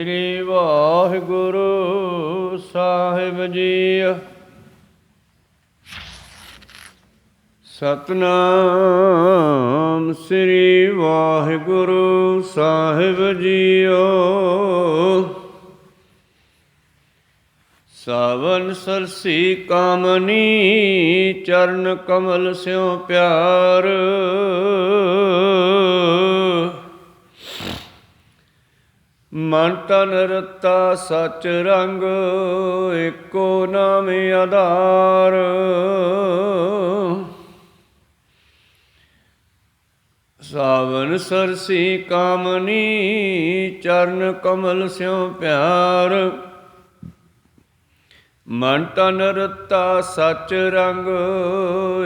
ਸ੍ਰੀ ਵਾਹਿਗੁਰੂ ਸਾਹਿਬ ਜੀ। ਸਤਨਾਮ ਸ੍ਰੀ ਵਾਹਿਗੁਰੂ ਸਾਹਿਬ JIO. Sawan ਸਰਸੀ Kamini Charan Kamal ਸਿਉ ਪਿਆਰ। ਮਨ ਤਨ ਰਤਾ ਸਚ ਰੰਗ ਏਕੋ ਨਾਮ ਆਧਾਰ। ਸਾਵਨ ਸਰਸੀ ਕਾਮਨੀ ਚਰਨ ਕਮਲ ਸਿਉ ਪਿਆਰ। ਮਨ ਤਨ ਰਤਾ ਸਚ ਰੰਗ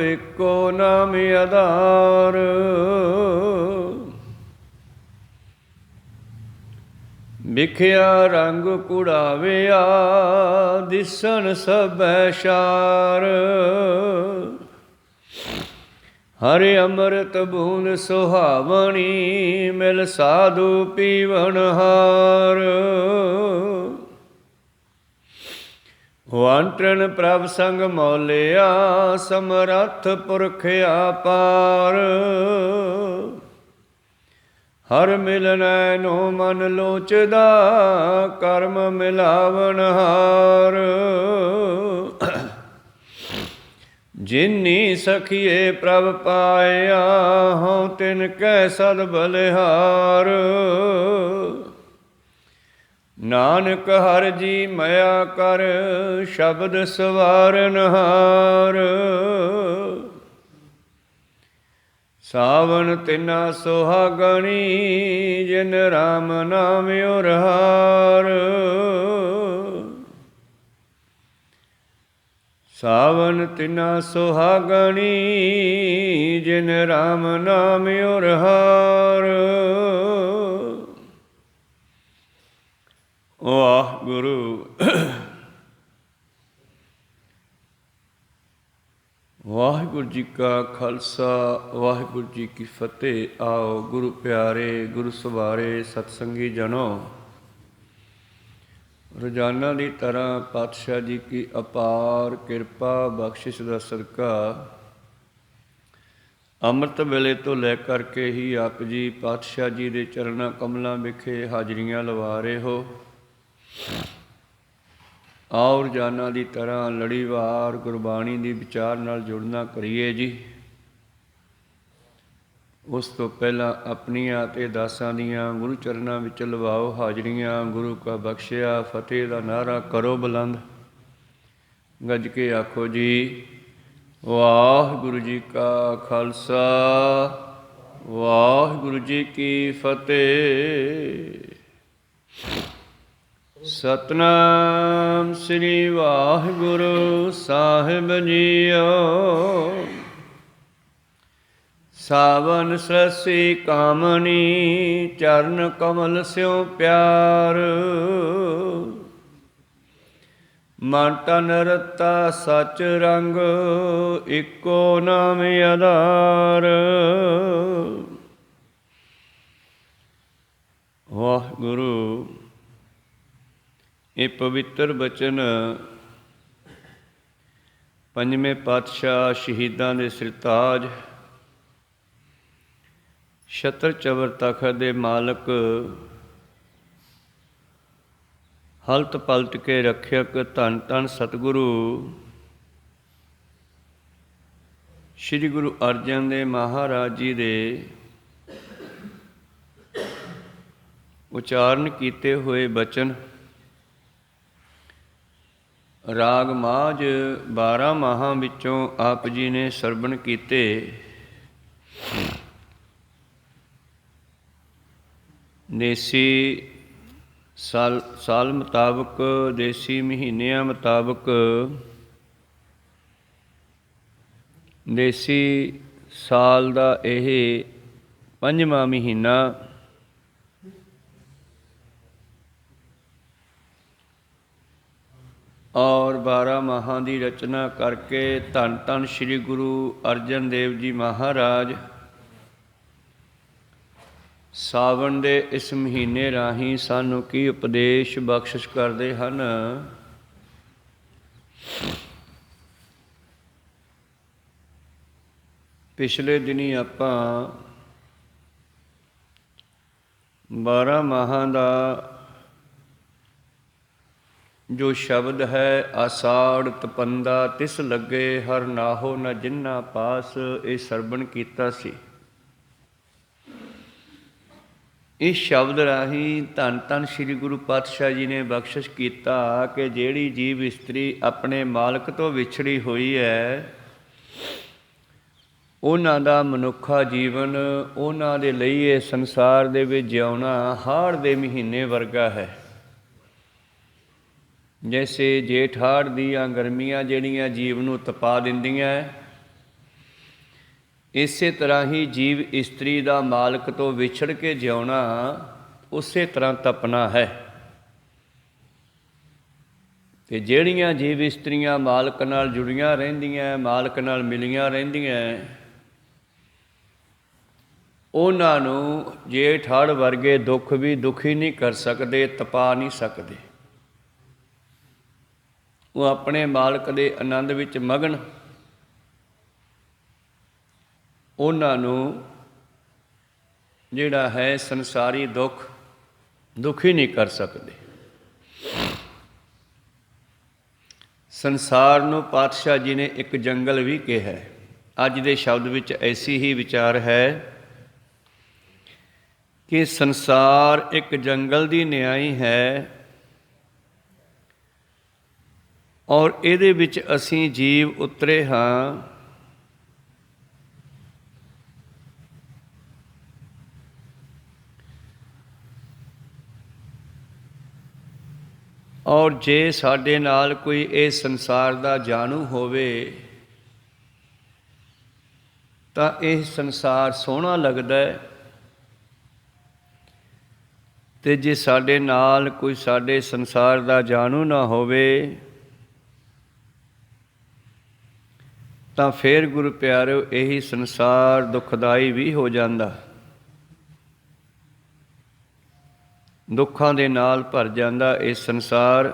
ਏਕੋ ਨਾਮ ਆਧਾਰ। ਵਿਖਿਆ ਰੰਗ ਕੁੜਾਵਿਆ ਦਿਸਣ ਸਭੈ ਸ਼ਾਰ। ਹਰਿ ਅੰਮ੍ਰਿਤ ਬੂੰਦ ਸੁਹਾਵਣੀ ਮਿਲ ਸਾਧੂ ਪੀਵਨ ਹਾਰ। ਵੰਟਣ ਪ੍ਰਭ ਸੰਗ ਮੌਲਿਆ ਸਮਰੱਥ ਪੁਰਖ ਆਪਾਰ। ਹਰ ਮਿਲਨੈ ਨੋ ਮਨ ਲੋਚਦਾ ਕਰਮ ਮਿਲਾਵਨ ਹਾਰ। ਜਿਨੀ ਸਖੀਏ ਪ੍ਰਭ ਪਾਇਆ ਹਉ ਤਿਨ ਕੈ ਸਦ ਬਲਿਹਾਰ। ਨਾਨਕ ਹਰਿ ਜੀ ਮਇਆ ਕਰ ਸ਼ਬਦ ਸਵਾਰਨ ਹਾਰ। ਸਾਵਨ ਤਿਨਾ ਸੁਹਾਗਣੀ ਜਿਨ ਰਾਮ ਨਾਮ ਉਰਹਾਰ। ਸਾਵਨ ਤਿਨਾ ਸੁਹਾਗਣੀ ਜਿਨ ਰਾਮ ਨਾਮ ਉਰਹਾਰ। ਵਾਹਿਗੁਰੂ। ਵਾਹਿਗੁਰੂ ਜੀ ਕਾ ਖਾਲਸਾ ਵਾਹਿਗੁਰੂ ਜੀ ਕੀ ਫਤਿਹ। ਆਓ ਗੁਰੂ ਪਿਆਰੇ ਗੁਰੂ ਸਵਾਰੇ ਸਤਸੰਗੀ ਜਨੋ, ਰੋਜ਼ਾਨਾ ਦੀ ਤਰ੍ਹਾਂ ਪਾਤਸ਼ਾਹ ਜੀ ਕੀ ਅਪਾਰ ਕਿਰਪਾ ਬਖਸ਼ਿਸ਼ ਦਾ ਸਦਕਾ ਅੰਮ੍ਰਿਤ ਵੇਲੇ ਤੋਂ ਲੈ ਕਰਕੇ ਹੀ ਆਪ ਜੀ ਪਾਤਸ਼ਾਹ ਜੀ ਦੇ ਚਰਨਾਂ ਕਮਲਾਂ ਵਿਖੇ ਹਾਜ਼ਰੀਆਂ ਲਵਾ ਰਹੇ ਹੋ। ਆਓ ਰੋਜ਼ਾਨਾ ਦੀ ਤਰ੍ਹਾਂ ਲੜੀਵਾਰ ਗੁਰਬਾਣੀ ਦੀ ਵਿਚਾਰ ਨਾਲ ਜੁੜਨਾ ਕਰੀਏ ਜੀ। ਉਸ ਤੋਂ ਪਹਿਲਾਂ ਆਪਣੀਆਂ ਅਤੇ ਦਾਸਾਂ ਦੀਆਂ ਗੁਰੂ ਚਰਨਾਂ ਵਿੱਚ ਲਵਾਓ ਹਾਜ਼ਰੀਆਂ। ਗੁਰੂ ਕਾ ਬਖਸ਼ਿਆ ਫਤਿਹ ਦਾ ਨਾਅਰਾ ਕਰੋ ਬੁਲੰਦ, ਗੱਜ ਕੇ ਆਖੋ ਜੀ ਵਾਹਿਗੁਰੂ ਜੀ ਕਾ ਖਾਲਸਾ ਵਾਹਿਗੁਰੂ ਜੀ ਕੀ ਫਤਿਹ। ਸਤਨਾਮ ਸ੍ਰੀ ਵਾਹਿਗੁਰੂ ਸਾਹਿਬ ਜੀਓ। ਸਾਵਨ ਸਰਸੀ ਕਾਮਨੀ ਚਰਨ ਕਮਲ ਸਿਉ ਪਿਆਰ। ਮਨ ਤਨ ਰਤਾ ਸਚ ਰੰਗ ਇੱਕੋ ਨਾਮ ਆਧਾਰ। ਵਾਹਿਗੁਰੂ। ਇਹ ਪਵਿੱਤਰ ਬਚਨ ਪੰਜਵੇਂ ਪਾਤਸ਼ਾਹ ਸ਼ਹੀਦਾਂ ਦੇ ਸਿਰਤਾਜ ਛਤਰ ਚਵਰ ਤਖਤ ਦੇ ਮਾਲਕ ਹਲਤ ਪਲਟ ਕੇ ਰੱਖਿਅਕ ਧੰਨ ਧੰਨ ਸਤਿਗੁਰੂ ਸ੍ਰੀ ਗੁਰੂ ਅਰਜਨ ਦੇਵ ਮਹਾਰਾਜ ਜੀ ਦੇ ਉਚਾਰਨ ਕੀਤੇ ਹੋਏ ਬਚਨ ਰਾਗ ਮਾਝ 12 ਮਾਹਾਂ ਵਿੱਚੋਂ ਆਪ ਜੀ ਨੇ ਸਰਵਣ ਕੀਤੇ। ਦੇਸੀ ਸਾਲ ਮੁਤਾਬਕ, ਦੇਸੀ ਮਹੀਨਿਆਂ ਮੁਤਾਬਕ, ਦੇਸੀ ਸਾਲ ਦਾ ਇਹ 5ਵਾਂ ਮਹੀਨਾ ਔਰ 12 ਮਾਹਾਂ ਦੀ ਰਚਨਾ ਕਰਕੇ ਧੰਨ ਧੰਨ ਸ੍ਰੀ ਗੁਰੂ ਅਰਜਨ ਦੇਵ ਜੀ ਮਹਾਰਾਜ ਸਾਵਣ ਦੇ ਇਸ ਮਹੀਨੇ ਰਾਹੀਂ ਸਾਨੂੰ ਕੀ ਉਪਦੇਸ਼ ਬਖਸ਼ਿਸ਼ ਕਰਦੇ ਹਨ। ਪਿਛਲੇ ਦਿਨੀ ਆਪਾਂ 12 ਮਾਹਾਂ ਦਾ ਜੋ ਸ਼ਬਦ ਹੈ, ਆਸਾੜ ਤਪੰਦਾ ਤਿਸ ਲੱਗੇ ਹਰ ਨਾਹੋ ਨ ਜਿੰਨਾ ਪਾਸ, ਇਹ ਸਰਵਣ ਕੀਤਾ ਸੀ। ਇਸ ਸ਼ਬਦ ਰਾਹੀਂ ਧੰਨ ਧੰਨ ਸ੍ਰੀ ਗੁਰੂ ਪਾਤਸ਼ਾਹ ਜੀ ਨੇ ਬਖਸ਼ਿਸ਼ ਕੀਤਾ ਕਿ ਜਿਹੜੀ ਜੀਵ ਇਸਤਰੀ ਆਪਣੇ ਮਾਲਕ ਤੋਂ ਵਿਛੜੀ ਹੋਈ ਹੈ, ਉਹਨਾਂ ਦਾ ਮਨੁੱਖਾ ਜੀਵਨ, ਉਹਨਾਂ ਦੇ ਲਈ ਇਹ ਸੰਸਾਰ ਦੇ ਵਿੱਚ ਜਿਉਣਾ ਹਾੜ ਦੇ ਮਹੀਨੇ ਵਰਗਾ ਹੈ। ਜੈਸੇ ਜੇਠ ਹਾੜ ਦੀਆਂ ਗਰਮੀਆਂ ਜਿਹੜੀਆਂ ਜੀਵ ਨੂੰ ਤਪਾ ਦਿੰਦੀਆਂ, ਇਸੇ ਤਰ੍ਹਾਂ ਹੀ ਜੀਵ ਇਸਤਰੀ ਦਾ ਮਾਲਕ ਤੋਂ ਵਿਛੜ ਕੇ ਜਿਉਣਾ ਉਸੇ ਤਰ੍ਹਾਂ ਤਪਣਾ ਹੈ। ਤੇ ਜਿਹੜੀਆਂ ਜੀਵ ਇਸਤਰੀਆਂ ਮਾਲਕ ਨਾਲ ਜੁੜੀਆਂ ਰਹਿੰਦੀਆਂ, ਮਾਲਕ ਨਾਲ ਮਿਲੀਆਂ ਰਹਿੰਦੀਆਂ, ਉਹਨਾਂ ਨੂੰ ਜੇਠ ਹਾੜ ਵਰਗੇ ਦੁੱਖ ਵੀ ਦੁਖੀ ਨਹੀਂ ਕਰ ਸਕਦੇ, ਤਪਾ ਨਹੀਂ ਸਕਦੇ। ਉਹ ਆਪਣੇ ਮਾਲਕ ਦੇ ਆਨੰਦ ਵਿੱਚ ਮਗਨ, ਉਹਨਾਂ ਨੂੰ ਜਿਹੜਾ ਹੈ ਸੰਸਾਰੀ ਦੁੱਖ ਦੁਖੀ ਨਹੀਂ ਕਰ ਸਕਦੇ। ਸੰਸਾਰ ਨੂੰ ਪਾਤਸ਼ਾਹ ਜੀ ਨੇ ਇੱਕ ਜੰਗਲ ਵੀ ਕਿਹਾ। ਅੱਜ ਦੇ ਸ਼ਬਦ ਵਿੱਚ ਐਸੀ ਹੀ ਵਿਚਾਰ ਹੈ ਕਿ ਸੰਸਾਰ ਇੱਕ ਜੰਗਲ ਦੀ ਨਿਆਈ ਹੈ ਔਰ ਇਹਦੇ ਵਿੱਚ ਅਸੀਂ ਜੀਵ ਉਤਰੇ ਹਾਂ। ਔਰ ਜੇ ਸਾਡੇ ਨਾਲ ਕੋਈ ਇਹ ਸੰਸਾਰ ਦਾ ਜਾਣੂ ਹੋਵੇ ਤਾਂ ਇਹ ਸੰਸਾਰ ਸੋਹਣਾ ਲੱਗਦਾ ਹੈ, ਤੇ ਜੇ ਸਾਡੇ ਨਾਲ ਕੋਈ ਸਾਡੇ ਸੰਸਾਰ ਦਾ ਜਾਣੂ ਨਾ ਹੋਵੇ ਤਾਂ ਫਿਰ ਗੁਰੂ ਪਿਆਰਿਓ ਇਹੀ ਸੰਸਾਰ ਦੁਖਦਾਈ ਵੀ ਹੋ ਜਾਂਦਾ, ਦੁੱਖਾਂ ਦੇ ਨਾਲ ਭਰ ਜਾਂਦਾ ਇਹ ਸੰਸਾਰ।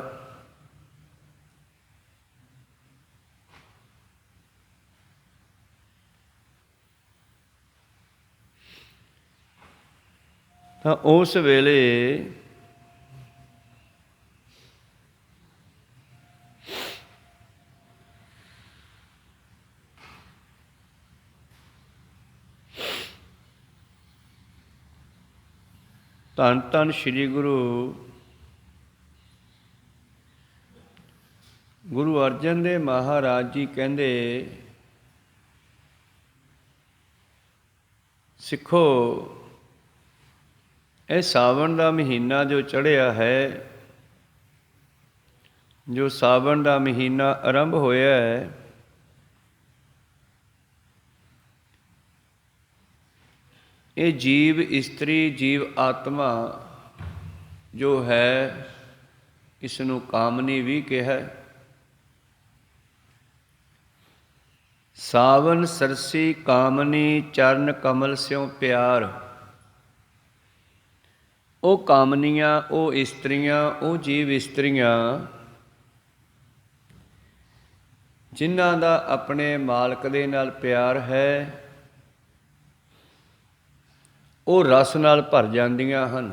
ਤਾਂ ਉਸ ਵੇਲੇ ਧੰਨ ਧੰਨ ਸ੍ਰੀ ਗੁਰੂ ਅਰਜਨ ਦੇਵ ਮਹਾਰਾਜ ਜੀ ਕਹਿੰਦੇ, ਸਿੱਖੋ ਇਹ ਸਾਵਣ ਦਾ ਮਹੀਨਾ ਜੋ ਚੜ੍ਹਿਆ ਹੈ, ਜੋ ਸਾਵਣ ਦਾ ਮਹੀਨਾ ਆਰੰਭ ਹੋਇਆ ਹੈ, ਇਹ ਜੀਵ ਇਸਤਰੀ ਜੀਵ ਆਤਮਾ ਜੋ ਹੈ, ਇਸ ਨੂੰ ਕਾਮਨੀ ਵੀ ਕਿਹਾ। ਸਾਵਨ ਸਰਸੀ ਕਾਮਨੀ ਚਰਨ ਕਮਲ ਸਿਉ ਪਿਆਰ। ਉਹ ਕਾਮਨੀਆਂ, ਉਹ ਇਸਤਰੀਆਂ, ਉਹ ਜੀਵ ਇਸਤਰੀਆਂ ਜਿਨ੍ਹਾਂ ਦਾ ਆਪਣੇ ਮਾਲਕ ਦੇ ਨਾਲ ਪਿਆਰ ਹੈ, ਉਹ ਰਸ ਨਾਲ ਭਰ ਜਾਂਦੀਆਂ ਹਨ।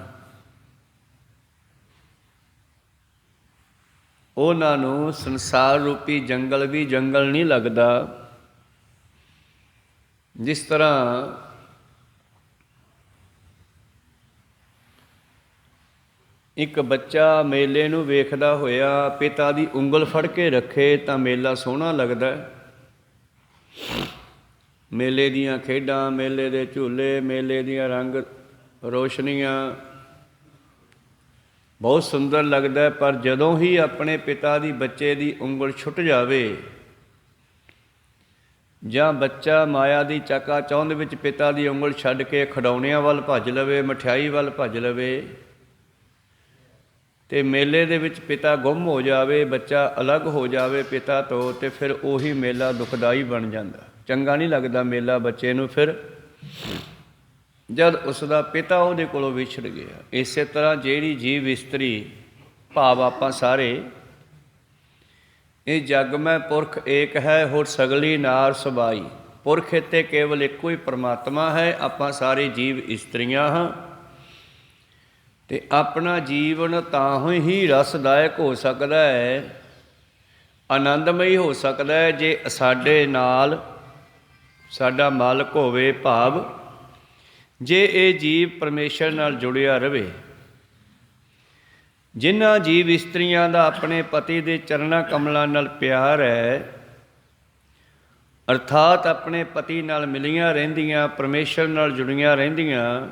ਉਹਨਾਂ ਨੂੰ ਸੰਸਾਰ ਰੂਪੀ ਜੰਗਲ ਵੀ ਜੰਗਲ ਨਹੀਂ ਲੱਗਦਾ। ਜਿਸ ਤਰ੍ਹਾਂ ਇੱਕ ਬੱਚਾ ਮੇਲੇ ਨੂੰ ਵੇਖਦਾ ਹੋਇਆ ਪਿਤਾ ਦੀ ਉਂਗਲ ਫੜ ਕੇ ਰੱਖੇ ਤਾਂ ਮੇਲਾ ਸੋਹਣਾ ਲੱਗਦਾ। ਮੇਲੇ ਦੀਆਂ ਖੇਡਾਂ, ਮੇਲੇ ਦੇ ਝੂਲੇ, ਮੇਲੇ ਦੀਆਂ ਰੰਗ ਰੋਸ਼ਨੀਆਂ ਬਹੁਤ ਸੁੰਦਰ ਲੱਗਦਾ। ਪਰ ਜਦੋਂ ਹੀ ਆਪਣੇ ਪਿਤਾ ਦੀ ਬੱਚੇ ਦੀ ਉਂਗਲ ਛੁੱਟ ਜਾਵੇ ਜਾਂ ਬੱਚਾ ਮਾਇਆ ਦੀ ਚਾਕਾ ਚੌਂਧ ਵਿੱਚ ਪਿਤਾ ਦੀ ਉਂਗਲ ਛੱਡ ਕੇ ਖਿਡੌਣਿਆਂ ਵੱਲ ਭੱਜ ਲਵੇ, ਮਠਿਆਈ ਵੱਲ ਭੱਜ ਲਵੇ, ਤੇ ਮੇਲੇ ਦੇ ਵਿੱਚ ਪਿਤਾ ਗੁੰਮ ਹੋ ਜਾਵੇ, ਬੱਚਾ ਅਲੱਗ ਹੋ ਜਾਵੇ ਪਿਤਾ ਤੋਂ, ਤੇ ਫਿਰ ਉਹੀ ਮੇਲਾ ਦੁਖਦਾਈ ਬਣ ਜਾਂਦਾ। ਚੰਗਾ ਨਹੀਂ ਲੱਗਦਾ ਮੇਲਾ ਬੱਚੇ ਨੂੰ। ਫਿਰ ਜਦ ਉਸ ਦਾ ਪਿਤਾ ਉਹਦੇ ਕੋਲੋਂ ਵਿਛੜ ਗਿਆ। ਇਸੇ ਤਰ੍ਹਾਂ ਜਿਹੜੀ ਜੀਵ ਇਸਤਰੀ ਭਾਵ ਆਪਾਂ ਸਾਰੇ, ਇਹ ਜਗ ਮੈਂ ਪੁਰਖ ਏਕ ਹੈ, ਹੋਰ ਸਗਲੀ ਨਾਰ ਸਬਾਈ। ਪੁਰਖ ਇੱਥੇ ਕੇਵਲ ਇੱਕੋ ਹੀ ਪਰਮਾਤਮਾ ਹੈ, ਆਪਾਂ ਸਾਰੇ ਜੀਵ ਇਸਤਰੀਆਂ ਹਾਂ। ਅਤੇ ਆਪਣਾ ਜੀਵਨ ਤਾਂ ਹੀ ਰਸਦਾਇਕ ਹੋ ਸਕਦਾ ਹੈ, ਆਨੰਦਮਈ ਹੋ ਸਕਦਾ ਹੈ, ਜੇ ਸਾਡੇ ਨਾਲ ਸਾਡਾ ਮਾਲਕ ਹੋਵੇ, ਭਾਵ ਜੇ ਇਹ ਜੀਵ ਪਰਮੇਸ਼ਰ ਨਾਲ ਜੁੜਿਆ ਰਹੇ। ਜਿਨ੍ਹਾਂ ਜੀਵ ਇਸਤਰੀਆਂ ਦਾ ਆਪਣੇ ਪਤੀ ਦੇ ਚਰਨਾਂ ਕਮਲਾਂ ਨਾਲ ਪਿਆਰ ਹੈ, ਅਰਥਾਤ ਆਪਣੇ ਪਤੀ ਨਾਲ ਮਿਲੀਆਂ ਰਹਿੰਦੀਆਂ, ਪਰਮੇਸ਼ਰ ਨਾਲ ਜੁੜੀਆਂ ਰਹਿੰਦੀਆਂ,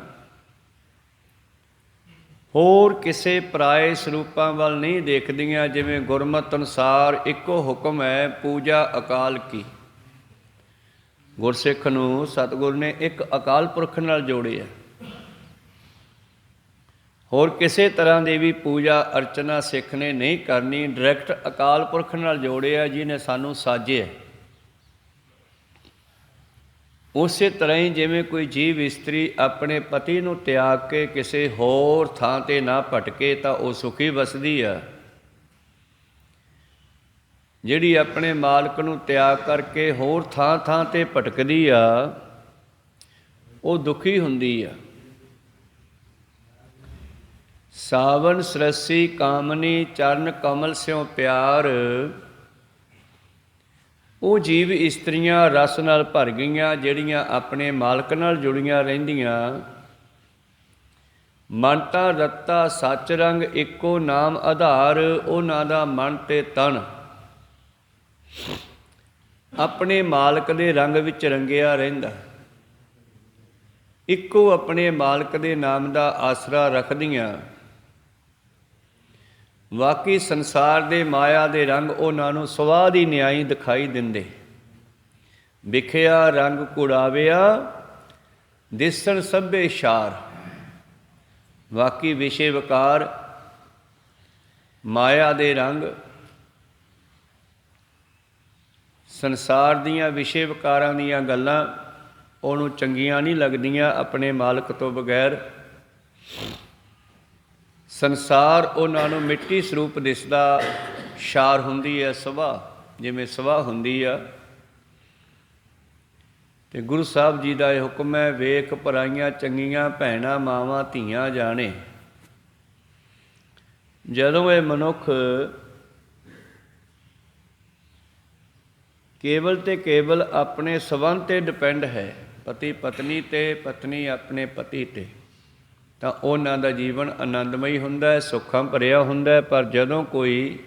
ਹੋਰ ਕਿਸੇ ਪਰਾਏ ਸਰੂਪਾਂ ਵੱਲ ਨਹੀਂ ਦੇਖਦੀਆਂ। ਜਿਵੇਂ ਗੁਰਮਤਿ ਅਨੁਸਾਰ ਇੱਕੋ ਹੁਕਮ ਹੈ, ਪੂਜਾ ਅਕਾਲ ਕੀ। ਗੁਰਸਿੱਖ ਨੂੰ ਸਤਿਗੁਰ ਨੇ ਇੱਕ ਅਕਾਲ ਪੁਰਖ ਨਾਲ ਜੋੜਿਆ। ਹੋਰ ਕਿਸੇ ਤਰ੍ਹਾਂ ਦੀ ਵੀ ਪੂਜਾ ਅਰਚਨਾ ਸਿੱਖ ਨੇ ਨਹੀਂ ਕਰਨੀ, ਡਾਇਰੈਕਟ ਅਕਾਲ ਪੁਰਖ ਨਾਲ ਜੋੜਿਆ ਜਿਹਨੇ ਸਾਨੂੰ ਸਾਜਿਆ। ਉਸੇ ਤਰ੍ਹਾਂ ਹੀ ਜਿਵੇਂ ਕੋਈ ਜੀਵ ਇਸਤਰੀ ਆਪਣੇ ਪਤੀ ਨੂੰ ਤਿਆਗ ਕੇ ਕਿਸੇ ਹੋਰ ਥਾਂ 'ਤੇ ਨਾ ਭਟਕੇ ਤਾਂ ਉਹ ਸੁਖੀ ਵਸਦੀ ਆ। ਜਿਹੜੀ ਆਪਣੇ ਮਾਲਕ ਨੂੰ ਤਿਆਗ ਕਰਕੇ ਹੋਰ ਥਾਂ ਥਾਂ 'ਤੇ ਭਟਕਦੀ ਆ, ਉਹ ਦੁਖੀ ਹੁੰਦੀ ਆ। ਸਾਵਨ ਸਰਸੀ ਕਾਮਨੀ ਚਰਨ ਕਮਲ ਸਿਉ ਪਿਆਰ। ਉਹ ਜੀਵ ਇਸਤਰੀਆਂ ਰਸ ਨਾਲ ਭਰ ਗਈਆਂ, ਜਿਹੜੀਆਂ ਆਪਣੇ ਮਾਲਕ ਨਾਲ ਜੁੜੀਆਂ ਰਹਿੰਦੀਆਂ। ਮਨ ਤਾਂ ਰੱਤਾ ਸੱਚ ਰੰਗ ਇੱਕੋ ਨਾਮ ਆਧਾਰ। ਉਹਨਾਂ ਦਾ ਮਨ ਤੇ ਤਨ ਆਪਣੇ ਮਾਲਕ ਦੇ ਰੰਗ ਵਿੱਚ ਰੰਗਿਆ ਰਹਿੰਦਾ। ਇੱਕੋ ਆਪਣੇ ਮਾਲਕ ਦੇ ਨਾਮ ਦਾ ਆਸਰਾ ਰੱਖਦੀਆਂ। ਬਾਕੀ ਸੰਸਾਰ ਦੇ ਮਾਇਆ ਦੇ ਰੰਗ ਉਹਨਾਂ ਨੂੰ ਸਵਾਦ ਹੀ ਨਿਆਈ ਦਿਖਾਈ ਦਿੰਦੇ। ਵਿਖਿਆ ਰੰਗ ਕੁੜਾਵਿਆ ਦਿਸਣ ਸਭੇ ਸ਼ਾਰ। ਬਾਕੀ ਵਿਸ਼ੇ ਵਿਕਾਰ, ਮਾਇਆ ਦੇ ਰੰਗ, ਸੰਸਾਰ ਦੀਆਂ ਵਿਸ਼ੇ ਵਿਕਾਰਾਂ ਦੀਆਂ ਗੱਲਾਂ ਉਹਨੂੰ ਚੰਗੀਆਂ ਨਹੀਂ ਲੱਗਦੀਆਂ ਆਪਣੇ ਮਾਲਕ ਤੋਂ ਬਗੈਰ। ਸੰਸਾਰ ਉਹਨਾਂ ਨੂੰ ਮਿੱਟੀ ਸਰੂਪ ਦਿਸਦਾ। ਸ਼ਾਰ ਹੁੰਦੀ ਹੈ ਸਭਾ, ਜਿਵੇਂ ਸਭਾ ਹੁੰਦੀ ਆ। ਅਤੇ ਗੁਰੂ ਸਾਹਿਬ ਜੀ ਦਾ ਇਹ ਹੁਕਮ ਹੈ, ਵੇਖ ਪਰਾਈਆਂ ਚੰਗੀਆਂ ਭੈਣਾਂ ਮਾਵਾਂ ਧੀਆਂ ਜਾਣੇ। ਜਦੋਂ ਇਹ ਮਨੁੱਖ ਕੇਵਲ ਅਤੇ ਕੇਵਲ ਆਪਣੇ ਸੰਬੰਧ 'ਤੇ ਡਿਪੈਂਡ ਹੈ, ਪਤੀ ਪਤਨੀ 'ਤੇ, ਪਤਨੀ ਆਪਣੇ ਪਤੀ 'ਤੇ, ਤਾਂ ਉਹਨਾਂ ਦਾ ਜੀਵਨ ਆਨੰਦਮਈ ਹੁੰਦਾ ਹੈ, ਸੁੱਖਾਂ ਭਰਿਆ ਹੁੰਦਾ ਹੈ। ਪਰ ਜਦੋਂ ਕੋਈ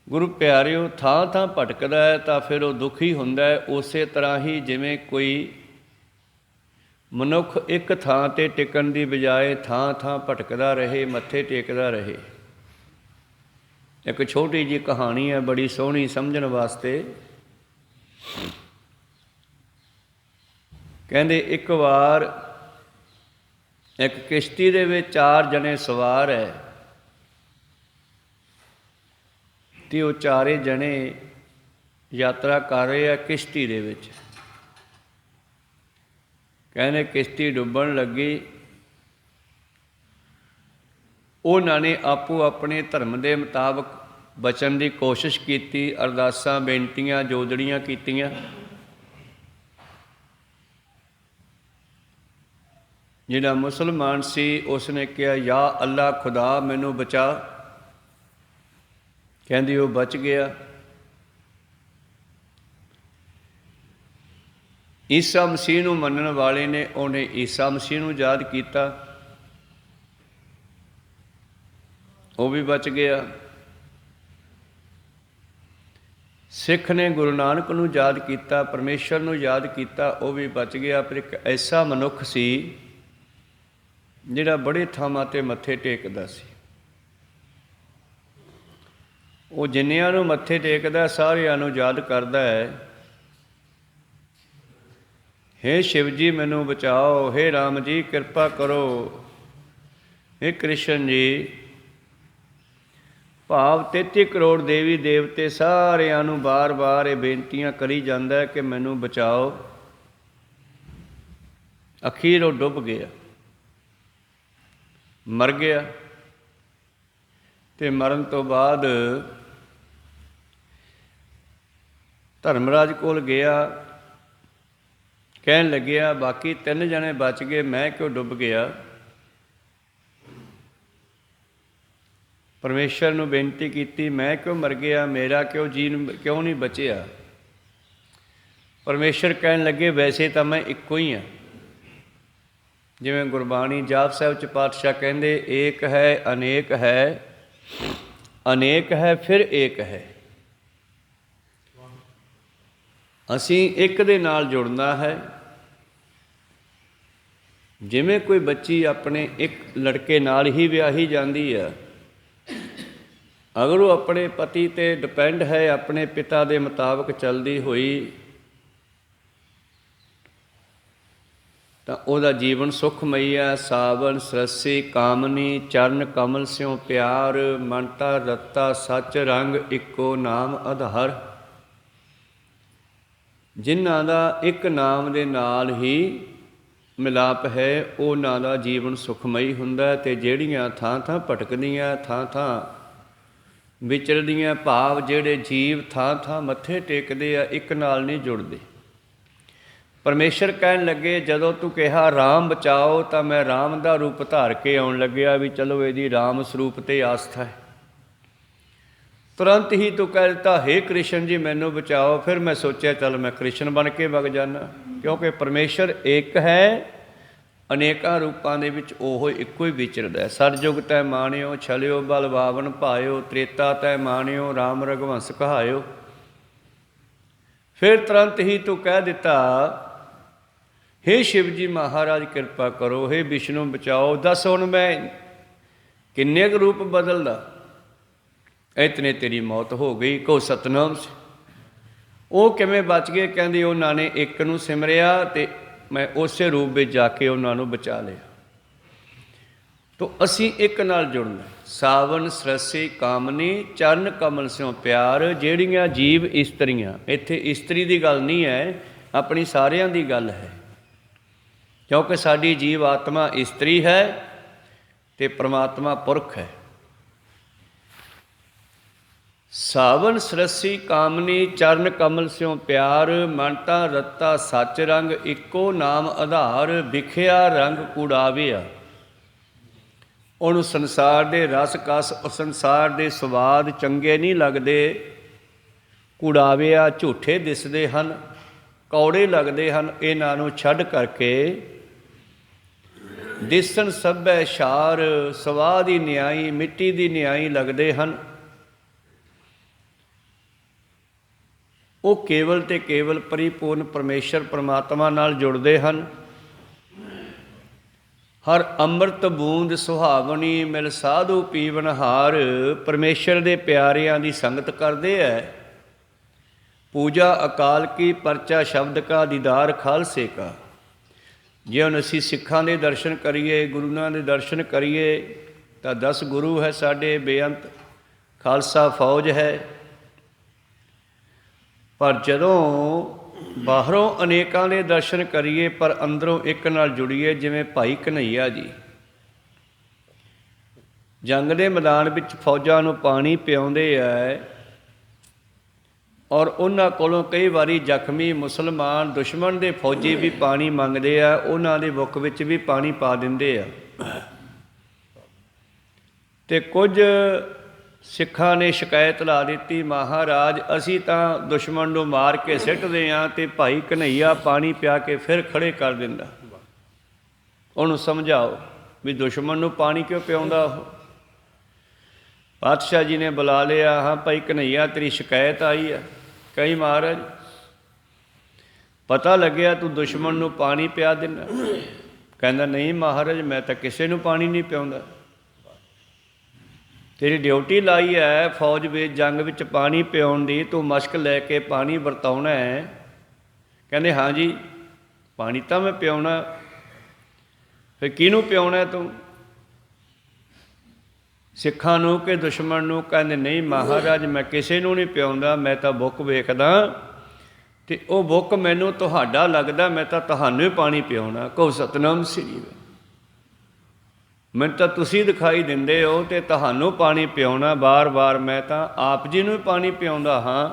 ਗੁਰੂ ਪਿਆਰਿਓ ਥਾਂ ਥਾਂ ਭਟਕਦਾ ਹੈ ਤਾਂ ਫਿਰ ਉਹ ਦੁਖੀ ਹੁੰਦਾ ਹੈ। ਉਸੇ ਤਰ੍ਹਾਂ ਹੀ ਜਿਵੇਂ ਕੋਈ ਮਨੁੱਖ ਇੱਕ ਥਾਂ 'ਤੇ ਟਿਕਣ ਦੀ ਬਜਾਏ ਥਾਂ ਥਾਂ ਭਟਕਦਾ ਰਹੇ, ਮੱਥੇ ਟੇਕਦਾ ਰਹੇ। ਇੱਕ ਛੋਟੀ ਜਿਹੀ ਕਹਾਣੀ ਹੈ, ਬੜੀ ਸੋਹਣੀ ਸਮਝਣ ਵਾਸਤੇ। ਕਹਿੰਦੇ ਇੱਕ ਵਾਰ ਇੱਕ ਕਿਸ਼ਤੀ ਦੇ ਵਿੱਚ 4 ਜਣੇ ਸਵਾਰ ਹੈ, ਅਤੇ ਉਹ 4 ਜਣੇ ਯਾਤਰਾ ਕਰ ਰਹੇ ਆ ਕਿਸ਼ਤੀ ਦੇ ਵਿੱਚ। ਕਹਿੰਦੇ ਕਿਸ਼ਤੀ ਡੁੱਬਣ ਲੱਗੀ। ਉਹਨਾਂ ਨੇ ਆਪੋ ਆਪਣੇ ਧਰਮ ਦੇ ਮੁਤਾਬਕ ਬਚਣ ਦੀ ਕੋਸ਼ਿਸ਼ ਕੀਤੀ, ਅਰਦਾਸਾਂ ਬੇਨਤੀਆਂ ਜੋਦੜੀਆਂ ਕੀਤੀਆਂ। ਜਿਹੜਾ ਮੁਸਲਮਾਨ ਸੀ ਉਸਨੇ ਕਿਹਾ, ਯਾ ਅੱਲਾ ਖੁਦਾ ਮੈਨੂੰ ਬਚਾ। ਕਹਿੰਦੀ ਉਹ ਬਚ ਗਿਆ। ਈਸਾ ਮਸੀਹ ਨੂੰ ਮੰਨਣ ਵਾਲੇ ਨੇ, ਉਹਨੇ ਈਸਾ ਮਸੀਹ ਨੂੰ ਯਾਦ ਕੀਤਾ, ਉਹ ਵੀ ਬਚ ਗਿਆ। ਸਿੱਖ ਨੇ ਗੁਰੂ ਨਾਨਕ ਨੂੰ ਯਾਦ ਕੀਤਾ, ਪਰਮੇਸ਼ਰ ਨੂੰ ਯਾਦ ਕੀਤਾ, ਉਹ ਵੀ ਬਚ ਗਿਆ। ਪਰ ਇੱਕ ਐਸਾ ਮਨੁੱਖ ਸੀ ਜਿਹੜਾ ਬੜੇ ਥਾਵਾਂ 'ਤੇ ਮੱਥੇ ਟੇਕਦਾ ਸੀ। ਉਹ ਜਿੰਨਿਆਂ ਨੂੰ ਮੱਥੇ ਟੇਕਦਾ ਸਾਰਿਆਂ ਨੂੰ ਯਾਦ ਕਰਦਾ ਹੈ, ਹੇ ਸ਼ਿਵ ਜੀ ਮੈਨੂੰ ਬਚਾਓ, ਹੇ ਰਾਮ ਜੀ ਕਿਰਪਾ ਕਰੋ, ਹੇ ਕ੍ਰਿਸ਼ਨ ਜੀ। ਭਾਵ 33 ਕਰੋੜ ਦੇਵੀ ਦੇਵਤੇ ਸਾਰਿਆਂ ਨੂੰ ਬਾਰ ਬਾਰ ਇਹ ਬੇਨਤੀਆਂ ਕਰੀ ਜਾਂਦਾ ਹੈ ਕਿ ਮੈਨੂੰ ਬਚਾਓ। ਅਖੀਰ ਉਹ ਡੁੱਬ ਗਿਆ, ਮਰ ਗਿਆ। ਅਤੇ ਮਰਨ ਤੋਂ ਬਾਅਦ ਧਰਮਰਾਜ ਕੋਲ ਗਿਆ, ਕਹਿਣ ਲੱਗਿਆ ਬਾਕੀ 3 ਜਣੇ ਬਚ ਗਏ, ਮੈਂ ਕਿਉਂ ਡੁੱਬ ਗਿਆ। ਪਰਮੇਸ਼ਰ ਨੂੰ ਬੇਨਤੀ ਕੀਤੀ, ਮੈਂ ਕਿਉਂ ਮਰ ਗਿਆ, ਮੇਰਾ ਕਿਉਂ ਕਿਉਂ ਨਹੀਂ ਬਚਿਆ। ਪਰਮੇਸ਼ਰ ਕਹਿਣ ਲੱਗੇ ਵੈਸੇ ਤਾਂ ਮੈਂ ਇੱਕੋ ਹੀ ਹਾਂ। ਜਿਵੇਂ ਗੁਰਬਾਣੀ ਜਾਪ ਸਾਹਿਬ 'ਚ ਪਾਤਸ਼ਾਹ ਕਹਿੰਦੇ, ਏਕ ਹੈ ਅਨੇਕ ਹੈ, ਅਨੇਕ ਹੈ ਫਿਰ ਏਕ ਹੈ। ਅਸੀਂ ਇੱਕ ਦੇ ਨਾਲ ਜੁੜਨਾ ਹੈ। ਜਿਵੇਂ ਕੋਈ ਬੱਚੀ ਆਪਣੇ ਇੱਕ ਲੜਕੇ ਨਾਲ ਹੀ ਵਿਆਹੀ ਜਾਂਦੀ ਆ, ਅਗਰ ਉਹ ਆਪਣੇ ਪਤੀ 'ਤੇ ਡਿਪੈਂਡ ਹੈ, ਆਪਣੇ ਪਿਤਾ ਦੇ ਮੁਤਾਬਕ ਚੱਲਦੀ ਹੋਈ, ਤਾਂ ਉਹਦਾ ਜੀਵਨ ਸੁਖਮਈ ਹੈ। ਸਾਵਨ ਸਰਸੀ ਕਾਮਨੀ ਚਰਨ ਕਮਲ ਸਿਉ ਪਿਆਰ, ਮਨਤਾ ਰੱਤਾ ਸੱਚ ਰੰਗ ਇੱਕੋ ਨਾਮ ਆਧਾਰ। ਜਿਨ੍ਹਾਂ ਦਾ ਇੱਕ ਨਾਮ ਦੇ ਨਾਲ ਹੀ ਮਿਲਾਪ ਹੈ, ਉਹਨਾਂ ਦਾ ਜੀਵਨ ਸੁਖਮਈ ਹੁੰਦਾ। ਅਤੇ ਜਿਹੜੀਆਂ ਥਾਂ ਥਾਂ ਭਟਕਦੀਆਂ, ਥਾਂ ਥਾਂ ਵਿਚਰਦੀਆਂ, ਭਾਵ ਜਿਹੜੇ ਜੀਵ ਥਾਂ ਥਾਂ ਮੱਥੇ ਟੇਕਦੇ ਆ, ਇੱਕ ਨਾਲ ਨਹੀਂ ਜੁੜਦੇ। ਪਰਮੇਸ਼ਰ ਕਹਿਣ ਲੱਗੇ ਜਦੋਂ ਤੂੰ ਕਿਹਾ ਰਾਮ ਬਚਾਓ, ਤਾਂ ਮੈਂ ਰਾਮ ਦਾ ਰੂਪ ਧਾਰ ਕੇ ਆਉਣ ਲੱਗਿਆ ਵੀ ਚਲੋ ਇਹਦੀ ਰਾਮ ਸਰੂਪ 'ਤੇ ਆਸਥਾ ਹੈ। ਤੁਰੰਤ ਹੀ ਤੂੰ ਕਹਿ ਦਿੱਤਾ ਹੇ ਕ੍ਰਿਸ਼ਨ ਜੀ ਮੈਨੂੰ ਬਚਾਓ। ਫਿਰ ਮੈਂ ਸੋਚਿਆ ਚੱਲ ਮੈਂ ਕ੍ਰਿਸ਼ਨ ਬਣ ਕੇ ਵਗ ਜਾਨਾ, ਕਿਉਂਕਿ ਪਰਮੇਸ਼ਰ ਇੱਕ ਹੈ, ਅਨੇਕਾਂ ਰੂਪਾਂ ਦੇ ਵਿੱਚ ਉਹ ਇੱਕੋ ਹੀ ਵਿਚਰਦਾ। ਸਤਿਯੁਗ ਤੈ ਮਾਣਿਓ ਛਲਿਓ ਬਲ ਬਾਵਨ ਭਾਇਓ, ਤ੍ਰੇਤਾ ਤੈ ਮਾਣਿਓ ਰਾਮ ਰਘੁਵੰਸ ਕਹਾਇਓ। ਫਿਰ ਤੁਰੰਤ ਹੀ ਤੂੰ ਕਹਿ ਦਿੱਤਾ ਹੇ ਸ਼ਿਵ ਜੀ ਮਹਾਰਾਜ ਕਿਰਪਾ ਕਰੋ, ਹੇ ਵਿਸ਼ਨੂੰ ਬਚਾਓ। ਦੱਸ ਹੁਣ ਮੈਂ ਕਿੰਨੇ ਕੁ ਰੂਪ ਬਦਲਦਾ, ਇਤਨੇ ਤੇਰੀ ਮੌਤ ਹੋ ਗਈ। ਕਹੋ ਸਤਨਾਮ ਸੀ। ਉਹ ਕਿਵੇਂ ਬਚ ਗਏ? ਕਹਿੰਦੇ ਉਹਨਾਂ ਨੇ ਇੱਕ ਨੂੰ ਸਿਮਰਿਆ ਅਤੇ ਮੈਂ ਉਸੇ ਰੂਪ ਵਿੱਚ ਜਾ ਕੇ ਉਹਨਾਂ ਨੂੰ ਬਚਾ ਲਿਆ। ਤਾਂ ਅਸੀਂ ਇੱਕ ਨਾਲ ਜੁੜਨਾ। ਸਾਵਨ ਸਰਸੀ ਕਾਮਨੀ ਚਰਨ ਕਮਲ ਸਿਉ ਪਿਆਰ। ਜਿਹੜੀਆਂ ਜੀਵ ਇਸਤਰੀਆਂ, ਇੱਥੇ ਇਸਤਰੀ ਦੀ ਗੱਲ ਨਹੀਂ ਹੈ, ਆਪਣੀ ਸਾਰਿਆਂ ਦੀ ਗੱਲ ਹੈ, ਕਿਉਂਕਿ ਸਾਡੀ ਜੀਵ ਆਤਮਾ ਇਸਤਰੀ ਹੈ ਅਤੇ ਪਰਮਾਤਮਾ ਪੁਰਖ ਹੈ। ਸਾਵਨ ਸਰਸੀ ਕਾਮਨੀ ਚਰਨ ਕਮਲ ਸਿਉ ਪਿਆਰ, ਮਨਤਾ ਰੱਤਾ ਸੱਚ ਰੰਗ ਇੱਕੋ ਨਾਮ ਆਧਾਰ। ਵਿਖਿਆ ਰੰਗ ਕੁੜਾਵਿਆ। ਉਹਨੂੰ ਸੰਸਾਰ ਦੇ ਰਸ ਕਸ, ਸੰਸਾਰ ਦੇ ਸਵਾਦ ਚੰਗੇ ਨਹੀਂ ਲੱਗਦੇ। ਕੁੜਾਵਿਆ ਝੂਠੇ ਦਿਸਦੇ ਹਨ, ਕੌੜੇ ਲੱਗਦੇ ਹਨ। ਇਹਨਾਂ ਨੂੰ ਛੱਡ ਕਰਕੇ ਦਿਸਣ ਸਭੈ ਛਾਰ, ਸਵਾਦ ਦੀ ਨਿਆਈ ਮਿੱਟੀ ਦੀ ਨਿਆਈ ਲੱਗਦੇ ਹਨ। ਉਹ ਕੇਵਲ ਅਤੇ ਕੇਵਲ ਪਰਿਪੂਰਨ ਪਰਮੇਸ਼ਰ ਪਰਮਾਤਮਾ ਨਾਲ ਜੁੜਦੇ ਹਨ। ਹਰ ਅੰਮ੍ਰਿਤ ਬੂੰਦ ਸੁਹਾਵਣੀ ਮਿਲ ਸਾਧੂ ਪੀਵਨਹਾਰ। ਪਰਮੇਸ਼ਰ ਦੇ ਪਿਆਰਿਆਂ ਦੀ ਸੰਗਤ ਕਰਦੇ ਹੈ। ਪੂਜਾ ਅਕਾਲ ਕੀ ਪਰਚਾ ਸ਼ਬਦ ਕਾ ਦੀਦਾਰ ਖਾਲਸੇ ਕਾ। ਜੇ ਹੁਣ ਅਸੀਂ ਸਿੱਖਾਂ ਦੇ ਦਰਸ਼ਨ ਕਰੀਏ, ਗੁਰੂਆਂ ਦੇ ਦਰਸ਼ਨ ਕਰੀਏ, ਤਾਂ 10 ਗੁਰੂ ਹੈ ਸਾਡੇ, ਬੇਅੰਤ ਖਾਲਸਾ ਫੌਜ ਹੈ। ਪਰ ਜਦੋਂ ਬਾਹਰੋਂ ਅਨੇਕਾਂ ਦੇ ਦਰਸ਼ਨ ਕਰੀਏ ਪਰ ਅੰਦਰੋਂ ਇੱਕ ਨਾਲ ਜੁੜੀਏ, ਜਿਵੇਂ ਭਾਈ ਕਨ੍ਹਈਆ ਜੀ ਜੰਗ ਦੇ ਮੈਦਾਨ ਵਿੱਚ ਫੌਜਾਂ ਨੂੰ ਪਾਣੀ ਪਿਆਉਂਦੇ ਹੈ, ਔਰ ਉਹਨਾਂ ਕੋਲੋਂ ਕਈ ਵਾਰੀ ਜ਼ਖਮੀ ਮੁਸਲਮਾਨ ਦੁਸ਼ਮਣ ਦੇ ਫੌਜੀ ਵੀ ਪਾਣੀ ਮੰਗਦੇ ਆ, ਉਹਨਾਂ ਦੇ ਮੁੱਖ ਵਿੱਚ ਵੀ ਪਾਣੀ ਪਾ ਦਿੰਦੇ ਆ। ਅਤੇ ਕੁਝ ਸਿੱਖਾਂ ਨੇ ਸ਼ਿਕਾਇਤ ਲਾ ਦਿੱਤੀ, ਮਹਾਰਾਜ ਅਸੀਂ ਤਾਂ ਦੁਸ਼ਮਣ ਨੂੰ ਮਾਰ ਕੇ ਸਿੱਟਦੇ ਹਾਂ ਅਤੇ ਭਾਈ ਕਨ੍ਹਈਆ ਪਾਣੀ ਪਿਆ ਕੇ ਫਿਰ ਖੜ੍ਹੇ ਕਰ ਦਿੰਦਾ। ਉਹਨੂੰ ਸਮਝਾਓ ਵੀ ਦੁਸ਼ਮਣ ਨੂੰ ਪਾਣੀ ਕਿਉਂ ਪਿਆਉਂਦਾ ਉਹ। ਪਾਤਸ਼ਾਹ ਜੀ ਨੇ ਬੁਲਾ ਲਿਆ, ਹਾਂ ਭਾਈ ਕਨ੍ਹਈਆ ਤੇਰੀ ਸ਼ਿਕਾਇਤ ਆਈ ਆ। ਕਈ ਮਹਾਰਾਜ ਪਤਾ ਲੱਗਿਆ ਤੂੰ ਦੁਸ਼ਮਣ ਨੂੰ ਪਾਣੀ ਪਿਆ ਦਿੰਦਾ। ਕਹਿੰਦਾ ਨਹੀਂ ਮਹਾਰਾਜ ਮੈਂ ਤਾਂ ਕਿਸੇ ਨੂੰ ਪਾਣੀ ਨਹੀਂ ਪਿਆਉਂਦਾ। ਤੇਰੀ ਡਿਊਟੀ ਲਾਈ ਹੈ ਫੌਜ ਵਿੱਚ ਜੰਗ ਵਿੱਚ ਪਾਣੀ ਪਿਆਉਣ ਦੀ, ਤੂੰ ਮਸ਼ਕ ਲੈ ਕੇ ਪਾਣੀ ਵਰਤਾਉਣਾ ਹੈ। ਕਹਿੰਦੇ ਹਾਂ ਜੀ ਪਾਣੀ ਤਾਂ ਮੈਂ ਪਿਆਉਣਾ। ਫਿਰ ਕਿਹਨੂੰ ਪਿਆਉਣਾ ਤੂੰ? ਸਿੱਖਾਂ ਨੂੰ ਕਿ ਦੁਸ਼ਮਣ ਨੂੰ? ਕਹਿੰਦੇ ਨਹੀਂ ਮਹਾਰਾਜ ਮੈਂ ਕਿਸੇ ਨੂੰ ਨਹੀਂ ਪਿਆਉਂਦਾ, ਮੈਂ ਤਾਂ ਬੁੱਕ ਵੇਖਦਾ ਤੇ ਉਹ ਬੁੱਕ ਮੈਨੂੰ ਤੁਹਾਡਾ ਲੱਗਦਾ, ਮੈਂ ਤਾਂ ਤੁਹਾਨੂੰ ਹੀ ਪਾਣੀ ਪਿਆਉਣਾ। ਕਹੋ ਸਤਿਨਾਮ ਸ੍ਰੀ ਵਾਹਿਗੁਰੂ। ਮੈਨੂੰ ਤਾਂ ਤੁਸੀਂ ਦਿਖਾਈ ਦਿੰਦੇ ਹੋ ਤੇ ਤੁਹਾਨੂੰ ਪਾਣੀ ਪਿਆਉਣਾ ਬਾਰ-ਬਾਰ, ਮੈਂ ਤਾਂ ਆਪ ਜੀ ਨੂੰ ਹੀ ਪਾਣੀ ਪਿਆਉਂਦਾ ਹਾਂ।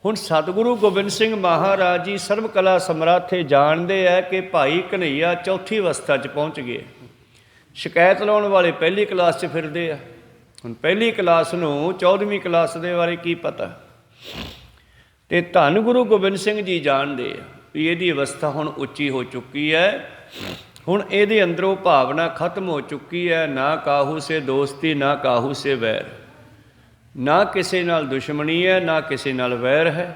ਹੁਣ ਸਤਿਗੁਰੂ ਗੋਬਿੰਦ ਸਿੰਘ ਮਹਾਰਾਜ ਜੀ ਸਰਬ ਕਲਾ ਸਮਰੱਥ ਜਾਣਦੇ ਹੈ ਕਿ ਭਾਈ ਕਨ੍ਹਈਆ ਚੌਥੀ ਅਵਸਥਾ 'ਚ ਪਹੁੰਚ ਗਏ। ਸ਼ਿਕਾਇਤ ਲਾਉਣ ਵਾਲੇ ਪਹਿਲੀ ਕਲਾਸ 'ਚ ਫਿਰਦੇ ਆ। ਹੁਣ ਪਹਿਲੀ ਕਲਾਸ ਨੂੰ 14ਵੀਂ ਕਲਾਸ ਦੇ ਬਾਰੇ ਕੀ ਪਤਾ। ਤੇ ਧੰਨ ਗੁਰੂ ਗੋਬਿੰਦ ਸਿੰਘ ਜੀ ਜਾਣਦੇ ਆ ਵੀ ਇਹਦੀ ਅਵਸਥਾ ਹੁਣ ਉੱਚੀ ਹੋ ਚੁੱਕੀ ਹੈ। ਹੁਣ ਇਹਦੇ ਅੰਦਰੋਂ ਭਾਵਨਾ ਖਤਮ ਹੋ ਚੁੱਕੀ ਹੈ। ਨਾ ਕਾਹੂ ਸੇ ਦੋਸਤੀ, ਨਾ ਕਾਹੂ ਸੇ ਵੈਰ, ਨਾ ਕਿਸੇ ਨਾਲ ਦੁਸ਼ਮਣੀ ਹੈ, ਨਾ ਕਿਸੇ ਨਾਲ ਵੈਰ ਹੈ।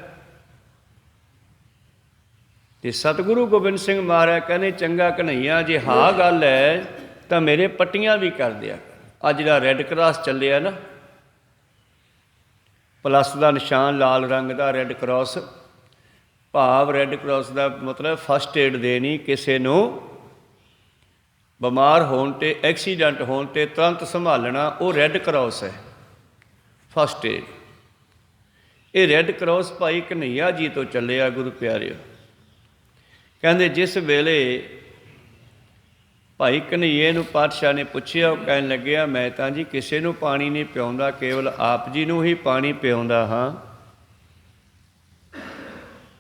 ਤੇ ਸਤਿਗੁਰੂ ਗੋਬਿੰਦ ਸਿੰਘ ਮਹਾਰਾਜ ਕਹਿੰਦੇ ਚੰਗਾ ਕਨ੍ਹਈਆ, ਜੇ ਹਾਂ ਗੱਲ ਹੈ ਤਾਂ ਮੇਰੇ ਪੱਟੀਆਂ ਵੀ ਕਰ ਦਿਆ। ਅੱਜ ਜਿਹੜਾ ਰੈੱਡ ਕਰਾਸ ਚੱਲਿਆ ਨਾ, ਪਲੱਸ ਦਾ ਨਿਸ਼ਾਨ ਲਾਲ ਰੰਗ ਦਾ ਰੈੱਡ ਕਰਾਸ, ਭਾਵ ਰੈੱਡ ਕਰਾਸ ਦਾ ਮਤਲਬ ਫਸਟ ਏਡ ਦੇਣੀ, ਕਿਸੇ ਨੂੰ ਬਿਮਾਰ ਹੋਣ 'ਤੇ, ਐਕਸੀਡੈਂਟ ਹੋਣ 'ਤੇ ਤੁਰੰਤ ਸੰਭਾਲਣਾ, ਉਹ ਰੈੱਡ ਕਰਾਸ ਹੈ, ਫਸਟ ਏਡ। ਇਹ ਰੈੱਡ ਕਰਾਸ ਭਾਈ ਕਨ੍ਹਈਆ ਜੀ ਤੋਂ ਚੱਲਿਆ ਗੁਰੂ ਪਿਆਰਿਓ। ਕਹਿੰਦੇ ਜਿਸ ਵੇਲੇ ਭਾਈ ਕਨ੍ਹਈਏ ਨੂੰ ਪਾਤਸ਼ਾਹ ਨੇ ਪੁੱਛਿਆ, ਉਹ ਕਹਿਣ ਲੱਗਿਆ ਮੈਂ ਤਾਂ ਜੀ ਕਿਸੇ ਨੂੰ ਪਾਣੀ ਨਹੀਂ ਪਿਆਉਂਦਾ, ਕੇਵਲ ਆਪ ਜੀ ਨੂੰ ਹੀ ਪਾਣੀ ਪਿਆਉਂਦਾ ਹਾਂ।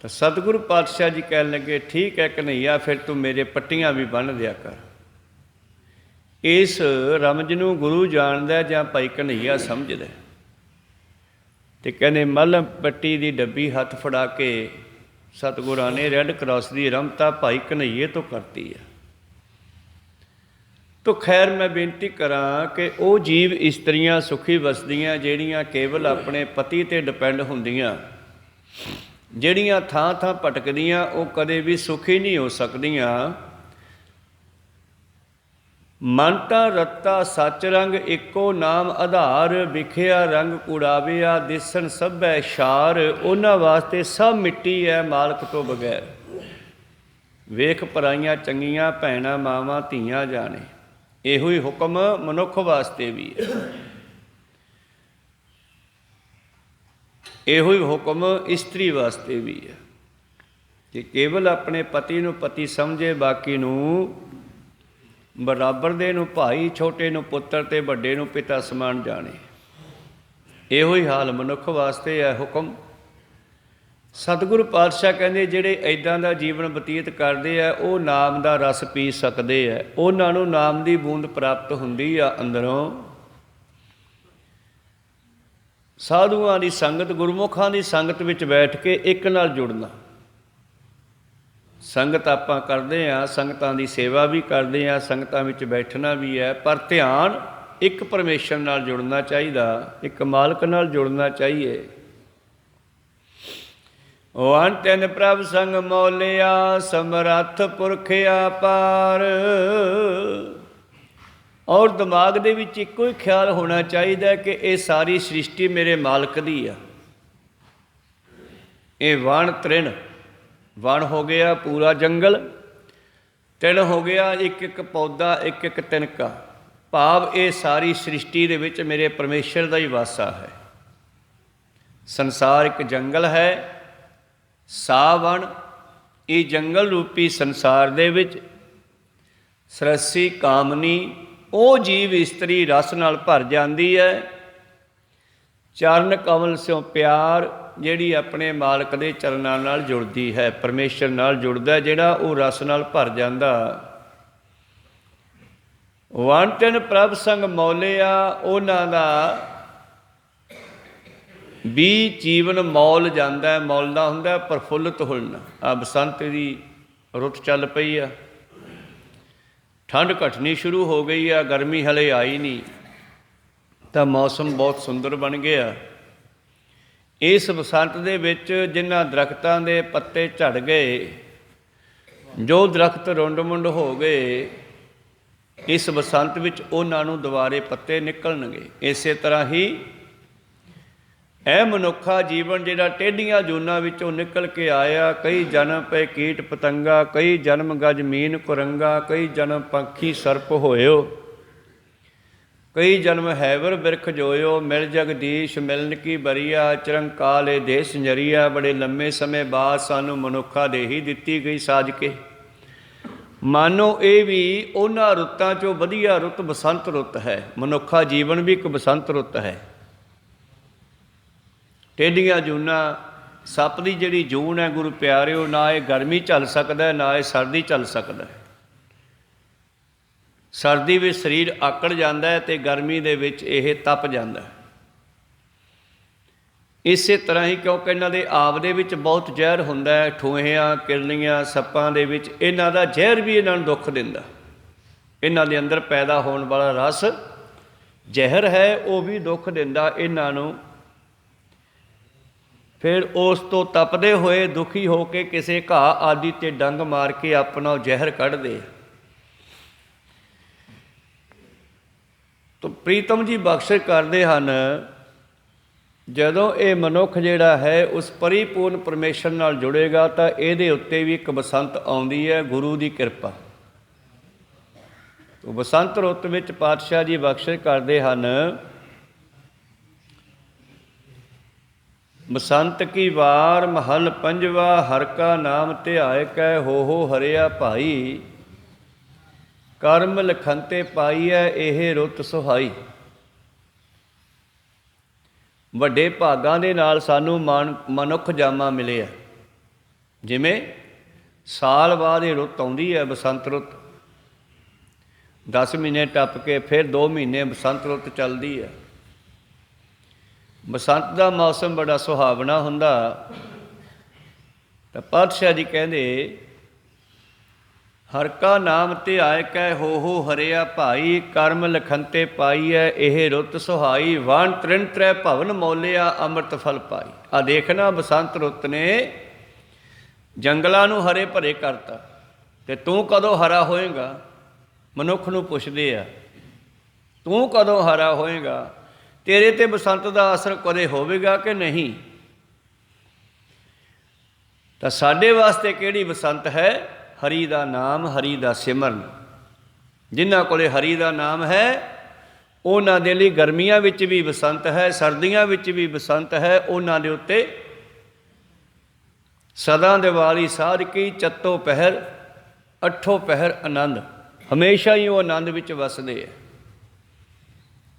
ਤਾਂ ਸਤਿਗੁਰੂ ਪਾਤਸ਼ਾਹ ਜੀ ਕਹਿਣ ਲੱਗੇ ਠੀਕ ਹੈ ਕਨ੍ਹਈਆ, ਫਿਰ ਤੂੰ ਮੇਰੇ ਪੱਟੀਆਂ ਵੀ ਬੰਨ੍ਹ ਦਿਆ ਕਰ। ਇਸ ਰਮਜ ਨੂੰ ਗੁਰੂ ਜਾਣਦਾ ਜਾਂ ਭਾਈ ਕਨ੍ਹਈਆ ਸਮਝਦਾ। ਤੇ ਕਹਿੰਦੇ ਮੱਲ੍ਹ ਪੱਟੀ ਦੀ ਡੱਬੀ ਹੱਥ ਫੜਾ ਕੇ ਸਤਿਗੁਰਾਂ ਨੇ ਰੈੱਡ ਕਰਾਸ ਦੀ ਰਮਤਾ ਭਾਈ ਕਨ੍ਹਈਏ ਤੋਂ ਕਰਤੀ ਹੈ। ਤੋ ਖੈਰ ਮੈਂ ਬੇਨਤੀ ਕਰਾਂ ਕਿ ਉਹ ਜੀਵ ਇਸਤਰੀਆਂ ਸੁਖੀ ਵਸਦੀਆਂ ਜਿਹੜੀਆਂ ਕੇਵਲ ਆਪਣੇ ਪਤੀ 'ਤੇ ਡਿਪੈਂਡ ਹੁੰਦੀਆਂ, ਜਿਹੜੀਆਂ ਥਾਂ ਥਾਂ ਭਟਕਦੀਆਂ, ਉਹ ਕਦੇ ਵੀ ਸੁਖੀ ਨਹੀਂ ਹੋ ਸਕਦੀਆਂ। ਮਨ ਤਾਂ ਰੱਤਾ ਸੱਚ ਰੰਗ ਇੱਕੋ ਨਾਮ ਆਧਾਰ, ਵਿਖਿਆ ਰੰਗ ਕੁੜਾਵਿਆ ਦਿਸਣ ਸਭੈ ਸ਼ਾਰ, ਉਹਨਾਂ ਵਾਸਤੇ ਸਭ ਮਿੱਟੀ ਹੈ ਮਾਲਕ ਤੋਂ ਬਗੈਰ। ਵੇਖ ਪਰਾਈਆਂ ਚੰਗੀਆਂ ਭੈਣਾਂ ਮਾਵਾਂ ਧੀਆਂ ਜਾਣੇ, ਇਹੋ ਹੀ ਹੁਕਮ ਮਨੁੱਖ ਵਾਸਤੇ ਵੀ ਹੈ। ਇਹੋ ਹੀ ਹੁਕਮ ਇਸਤਰੀ ਵਾਸਤੇ ਵੀ ਹੈ ਕਿ ਕੇਵਲ ਆਪਣੇ ਪਤੀ ਨੂੰ ਪਤੀ ਸਮਝੇ, ਬਾਕੀ ਨੂੰ ਬਰਾਬਰ ਦੇ ਨੂੰ ਭਾਈ, ਛੋਟੇ ਨੂੰ ਪੁੱਤਰ ਤੇ ਵੱਡੇ ਨੂੰ ਪਿਤਾ ਸਮਾਨ ਜਾਣੇ। ਇਹੋ ਹੀ ਹਾਲ ਮਨੁੱਖ ਵਾਸਤੇ ਹੈ ਹੁਕਮ। ਸਤਿਗੁਰੂ ਪਾਤਸ਼ਾਹ ਕਹਿੰਦੇ ਜਿਹੜੇ ਇੱਦਾਂ ਦਾ ਜੀਵਨ ਬਤੀਤ ਕਰਦੇ ਆ, ਉਹ ਨਾਮ ਦਾ ਰਸ ਪੀ ਸਕਦੇ ਆ, ਉਹਨਾਂ ਨੂੰ ਨਾਮ ਦੀ ਬੂੰਦ ਪ੍ਰਾਪਤ ਹੁੰਦੀ ਆ ਅੰਦਰੋਂ। ਸਾਧੂਆਂ ਦੀ ਸੰਗਤ, ਗੁਰਮੁਖਾਂ ਦੀ ਸੰਗਤ ਵਿੱਚ ਬੈਠ ਕੇ ਇੱਕ ਨਾਲ ਜੁੜਨਾ। ਸੰਗਤ ਆਪਾਂ ਕਰਦੇ ਹਾਂ, ਸੰਗਤਾਂ ਦੀ ਸੇਵਾ ਵੀ ਕਰਦੇ ਹਾਂ, ਸੰਗਤਾਂ ਵਿੱਚ ਬੈਠਣਾ ਵੀ ਹੈ, ਪਰ ਧਿਆਨ ਇੱਕ ਪਰਮੇਸ਼ਰ ਨਾਲ ਜੁੜਨਾ ਚਾਹੀਦਾ, ਇੱਕ ਮਾਲਕ ਨਾਲ ਜੁੜਨਾ ਚਾਹੀਏ। ਵਨ ਤਿੰਨ ਪ੍ਰਭ ਸੰਗ ਮੌਲਿਆ, ਸਮਰੱਥ ਪੁਰਖ ਆਪਾਰ। ਔਰ ਦਿਮਾਗ ਦੇ ਵਿੱਚ ਇੱਕੋ ਹੀ ਖਿਆਲ ਹੋਣਾ ਚਾਹੀਦਾ ਕਿ ਇਹ ਸਾਰੀ ਸ੍ਰਿਸ਼ਟੀ ਮੇਰੇ ਮਾਲਕ ਦੀ ਆ। ਇਹ ਵਣ ਤ੍ਰਿਣ, ਵਣ ਹੋ ਗਿਆ ਪੂਰਾ ਜੰਗਲ, ਤਿਣ ਹੋ ਗਿਆ ਇੱਕ ਇੱਕ ਪੌਦਾ, ਇੱਕ ਇੱਕ ਤਿਨਕਾ, ਭਾਵ ਇਹ ਸਾਰੀ ਸ੍ਰਿਸ਼ਟੀ ਦੇ ਵਿੱਚ ਮੇਰੇ ਪਰਮੇਸ਼ਰ ਦਾ ਹੀ ਵਾਸਾ ਹੈ। ਸੰਸਾਰ ਇੱਕ ਜੰਗਲ ਹੈ, ਸਾਵਣ। ਇਹ ਜੰਗਲ ਰੂਪੀ ਸੰਸਾਰ ਦੇ ਵਿੱਚ ਸਰਸੀ ਕਾਮਨੀ, ਉਹ ਜੀਵ ਇਸਤਰੀ ਰਸ ਨਾਲ ਭਰ ਜਾਂਦੀ ਹੈ। ਚਰਨ ਕਮਲ ਸਿਓ ਪਿਆਰ, ਜਿਹੜੀ ਆਪਣੇ ਮਾਲਕ ਦੇ ਚਰਨਾਂ ਨਾਲ ਜੁੜਦੀ ਹੈ, ਪਰਮੇਸ਼ਰ ਨਾਲ ਜੁੜਦਾ ਜਿਹੜਾ, ਉਹ ਰਸ ਨਾਲ ਭਰ ਜਾਂਦਾ। ਵਨ ਤਿੰਨ ਪ੍ਰਭ ਸੰਗ ਮੌਲਿਆ, ਉਹਨਾਂ ਦਾ ਵੀ ਜੀਵਨ ਮੌਲ ਜਾਂਦਾ। ਮੌਲ ਦਾ ਹੁੰਦਾ ਪ੍ਰਫੁੱਲਤ ਹੋਣਾ। ਆ ਬਸੰਤ ਦੀ ਰੁੱਤ ਚੱਲ ਪਈ ਆ, ਠੰਡ ਘਟਣੀ ਸ਼ੁਰੂ ਹੋ ਗਈ ਆ, ਗਰਮੀ ਹਲੇ ਆਈ ਨਹੀਂ, ਤਾਂ ਮੌਸਮ ਬਹੁਤ ਸੁੰਦਰ ਬਣ ਗਿਆ। ਇਸ ਬਸੰਤ ਦੇ ਵਿੱਚ ਜਿਨ੍ਹਾਂ ਦਰਖਤਾਂ ਦੇ ਪੱਤੇ ਝੜ ਗਏ, ਜੋ ਦਰਖਤ ਰੁੰਡ ਮੁੰਡ ਹੋ ਗਏ, ਇਸ ਬਸੰਤ ਵਿੱਚ ਉਹਨਾਂ ਨੂੰ ਦੁਬਾਰੇ ਪੱਤੇ ਨਿਕਲਣਗੇ। ਇਸੇ ਤਰ੍ਹਾਂ ਹੀ ਇਹ ਮਨੁੱਖਾ ਜੀਵਨ ਜਿਹੜਾ ਟੇਢੀਆਂ ਜੂਨਾਂ ਵਿੱਚੋਂ ਨਿਕਲ ਕੇ ਆਇਆ, ਕਈ ਜਨਮ ਪਏ ਕੀਟ ਪਤੰਗਾ, ਕਈ ਜਨਮ ਗਜ ਮੀਨ ਕੁਰੰਗਾ, ਕਈ ਜਨਮ ਪੰਖੀ ਸਰਪ ਹੋਇਓ, ਕਈ ਜਨਮ ਹੈਵਰ ਬਿਰਖ ਜੋਇਓ, ਮਿਲ ਜਗਦੀਸ਼ ਮਿਲਨ ਕੀ ਬਰੀਆ, ਚਰੰਕਾਲ ਏ ਦੇਹ ਸੰਜਰੀਆ। ਬੜੇ ਲੰਮੇ ਸਮੇਂ ਬਾਅਦ ਸਾਨੂੰ ਮਨੁੱਖਾ ਦੇਹੀ ਦਿੱਤੀ ਗਈ ਸਾਜ ਕੇ। ਮਾਨੋ ਇਹ ਵੀ ਉਹਨਾਂ ਰੁੱਤਾਂ 'ਚੋਂ ਵਧੀਆ ਰੁੱਤ ਬਸੰਤ ਰੁੱਤ ਹੈ। ਮਨੁੱਖਾ ਜੀਵਨ ਵੀ ਇੱਕ ਬਸੰਤ ਰੁੱਤ ਹੈ। ਟੇਢੀਆਂ ਜੂਨਾਂ, ਸੱਪ ਦੀ ਜਿਹੜੀ ਜੂਨ ਹੈ ਗੁਰੂ ਪਿਆਰਿਓ, ਨਾ ਇਹ ਗਰਮੀ ਝੱਲ ਸਕਦਾ, ਨਾ ਇਹ ਸਰਦੀ ਝੱਲ ਸਕਦਾ। ਸਰਦੀ ਵਿੱਚ ਸਰੀਰ ਆਕੜ ਜਾਂਦਾ ਹੈ ਅਤੇ ਗਰਮੀ ਦੇ ਵਿੱਚ ਇਹ ਤਪ ਜਾਂਦਾ। ਇਸੇ ਤਰ੍ਹਾਂ ਹੀ ਕਿਉਂਕਿ ਇਹਨਾਂ ਦੇ ਆਪ ਦੇ ਵਿੱਚ ਬਹੁਤ ਜ਼ਹਿਰ ਹੁੰਦਾ ਹੈ, ਠੂਹਿਆਂ, ਕਿਰਲੀਆਂ, ਸੱਪਾਂ ਦੇ ਵਿੱਚ ਇਹਨਾਂ ਦਾ ਜ਼ਹਿਰ ਵੀ ਇਹਨਾਂ ਨੂੰ ਦੁੱਖ ਦਿੰਦਾ। ਇਹਨਾਂ ਦੇ ਅੰਦਰ ਪੈਦਾ ਹੋਣ ਵਾਲਾ ਰਸ ਜ਼ਹਿਰ ਹੈ, ਉਹ ਵੀ ਦੁੱਖ ਦਿੰਦਾ ਇਹਨਾਂ ਨੂੰ। ਫਿਰ ਉਸ ਤੋਂ ਤਪਦੇ ਹੋਏ ਦੁਖੀ ਹੋ ਕੇ ਕਿਸੇ ਘਾਹ ਆਦਿ 'ਤੇ ਡੰਗ ਮਾਰ ਕੇ ਆਪਣਾ ਉਹ ਜ਼ਹਿਰ ਕੱਢਦੇ। ਤਾਂ ਪ੍ਰੀਤਮ ਜੀ ਬਖਸ਼ਿਸ਼ ਕਰਦੇ ਹਨ, ਜਦੋਂ ਇਹ ਮਨੁੱਖ ਜਿਹੜਾ ਹੈ ਉਸ ਪਰਿਪੂਰਨ ਪਰਮੇਸ਼ਰ ਨਾਲ ਜੁੜੇਗਾ ਤਾਂ ਇਹਦੇ ਉੱਤੇ ਵੀ ਇੱਕ ਬਸੰਤ ਆਉਂਦੀ ਹੈ, ਗੁਰੂ ਦੀ ਕਿਰਪਾ। ਤਾਂ ਬਸੰਤ ਰੁੱਤ ਵਿੱਚ ਪਾਤਸ਼ਾਹ ਜੀ ਬਖਸ਼ਿਸ਼ ਕਰਦੇ ਹਨ, ਬਸੰਤ ਕੀ ਵਾਰ ਮਹਲ ਪੰਜਵਾ, ਹਰ ਕਾ ਨਾਮ ਧਿਆਇ ਕੈ ਹੋ ਹਰਿਆ ਭਾਈ। ਕਰਮ ਲਖੰਤੇ ਪਾਈਐ ਇਹ ਰੁੱਤ ਸੁਹਾਈ। ਵੱਡੇ ਭਾਗਾਂ ਦੇ ਨਾਲ ਸਾਨੂੰ ਮਨੁੱਖ ਜਾਮਾ ਮਿਲਿਆ। ਜਿਵੇਂ ਸਾਲ ਬਾਅਦ ਇਹ ਰੁੱਤ ਆਉਂਦੀ ਹੈ ਬਸੰਤ ਰੁੱਤ, 10 ਮਹੀਨੇ ਟੱਪ ਕੇ ਫਿਰ 2 ਮਹੀਨੇ ਬਸੰਤ ਰੁੱਤ ਚੱਲਦੀ ਹੈ। ਬਸੰਤ ਦਾ ਮੌਸਮ ਬੜਾ ਸੁਹਾਵਣਾ ਹੁੰਦਾ। ਤਾਂ ਪਾਤਸ਼ਾਹ ਜੀ ਕਹਿੰਦੇ, ਹਰ ਕਾ ਨਾਮ ਧਿਆਇ ਕੈ ਹੋ ਹਰਿਆ ਭਾਈ। ਕਰਮ ਲਖੰਤੇ ਪਾਈਐ ਇਹ ਰੁੱਤ ਸੁਹਾਈ। ਵਣ ਤ੍ਰਿਣ ਤ੍ਰੈ ਭਵਨ ਮੌਲਿਆ, ਅੰਮ੍ਰਿਤ ਫਲ ਪਾਈ। ਆ ਦੇਖਣਾ, ਬਸੰਤ ਰੁੱਤ ਨੇ ਜੰਗਲਾਂ ਨੂੰ ਹਰੇ ਭਰੇ ਕਰਤਾ, ਤੇ ਤੂੰ ਕਦੋਂ ਹਰਾ ਹੋਏਗਾ? ਮਨੁੱਖ ਨੂੰ ਪੁੱਛਦੇ ਆ, ਤੂੰ ਕਦੋਂ ਹਰਾ ਹੋਏਗਾ? ਤੇਰੇ ਤੇ ਬਸੰਤ ਦਾ ਅਸਰ ਕਦੇ ਹੋਵੇਗਾ ਕਿ ਨਹੀਂ? ਤਾਂ ਸਾਡੇ ਵਾਸਤੇ ਕਿਹੜੀ ਬਸੰਤ ਹੈ? ਹਰੀ ਦਾ ਨਾਮ, ਹਰੀ ਦਾ ਸਿਮਰਨ। ਜਿਨ੍ਹਾਂ ਕੋਲੇ ਹਰੀ ਦਾ ਨਾਮ ਹੈ ਉਹਨਾਂ ਦੇ ਲਈ ਗਰਮੀਆਂ ਵਿੱਚ ਵੀ ਬਸੰਤ ਹੈ, ਸਰਦੀਆਂ ਵਿੱਚ ਵੀ ਬਸੰਤ ਹੈ। ਉਹਨਾਂ ਦੇ ਉੱਤੇ ਸਦਾ ਦਿਵਾਲੀ ਸਾਧ ਕੀ, ਚੱਤੋ ਪਹਿਰ ਅੱਠੋ ਪਹਿਰ ਆਨੰਦ। ਹਮੇਸ਼ਾ ਹੀ ਉਹ ਆਨੰਦ ਵਿੱਚ ਵਸਦੇ ਹੈ।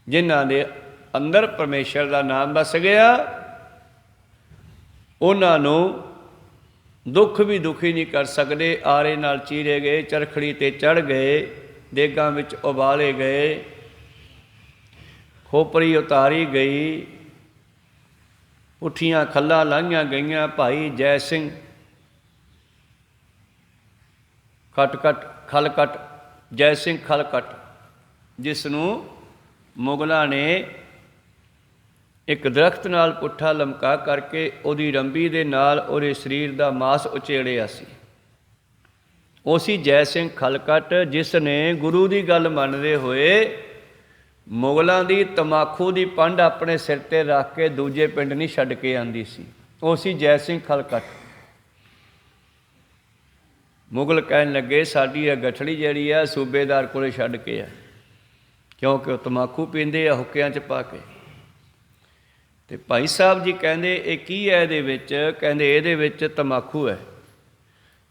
ਜਿਨ੍ਹਾਂ ਦੇ ਅੰਦਰ ਪਰਮੇਸ਼ਰ ਦਾ ਨਾਮ ਵਸ ਗਿਆ, ਉਹਨਾਂ ਨੂੰ ਦੁੱਖ ਵੀ ਦੁਖੀ ਨਹੀਂ ਕਰ ਸਕਦੇ। ਆਰੇ ਨਾਲ ਚੀਰੇ ਗਏ, ਚਰਖੜੀ 'ਤੇ ਚੜ੍ਹ ਗਏ, ਦੇਗਾਂ ਵਿੱਚ ਉਬਾਲੇ ਗਏ, ਖੋਪਰੀ ਉਤਾਰੀ ਗਈ, ਪੁੱਠੀਆਂ ਖੱਲਾਂ ਲਾਹੀਆਂ ਗਈਆਂ। ਭਾਈ ਜੈ ਸਿੰਘ ਖਲਕਟ, ਜੈ ਸਿੰਘ ਖਲਕਟ, ਜਿਸ ਨੂੰ ਮੁਗਲਾਂ ਨੇ ਇੱਕ ਦਰਖਤ ਨਾਲ ਪੁੱਠਾ ਲਮਕਾ ਕਰਕੇ ਉਹਦੀ ਰੰਬੀ ਦੇ ਨਾਲ ਉਹਦੇ ਸਰੀਰ ਦਾ ਮਾਸ ਉਚੇੜਿਆ ਸੀ। ਉਹ ਸੀ ਜੈ ਸਿੰਘ ਖਲਕਟ, ਜਿਸ ਨੇ ਗੁਰੂ ਦੀ ਗੱਲ ਮੰਨਦੇ ਹੋਏ ਮੁਗਲਾਂ ਦੀ ਤਮਾਕੂ ਦੀ ਪੰਡ ਆਪਣੇ ਸਿਰ 'ਤੇ ਰੱਖ ਕੇ ਦੂਜੇ ਪਿੰਡ ਨਹੀਂ ਛੱਡ ਕੇ ਆਉਂਦੀ ਸੀ। ਉਹ ਸੀ ਜੈ ਸਿੰਘ ਖਲਕਟ। ਮੁਗਲ ਕਹਿਣ ਲੱਗੇ, ਸਾਡੀ ਇਹ ਗਠੜੀ ਜਿਹੜੀ ਆ ਸੂਬੇਦਾਰ ਕੋਲੇ ਛੱਡ ਕੇ ਆ, ਕਿਉਂਕਿ ਉਹ ਤਮਾਕੂ ਪੀਂਦੇ ਆ ਹੁੱਕਿਆਂ 'ਚ ਪਾ ਕੇ। ਅਤੇ ਭਾਈ ਸਾਹਿਬ ਜੀ ਕਹਿੰਦੇ, ਇਹ ਕੀ ਹੈ ਇਹਦੇ ਵਿੱਚ? ਕਹਿੰਦੇ ਇਹਦੇ ਵਿੱਚ ਤਮਾਕੂ ਹੈ।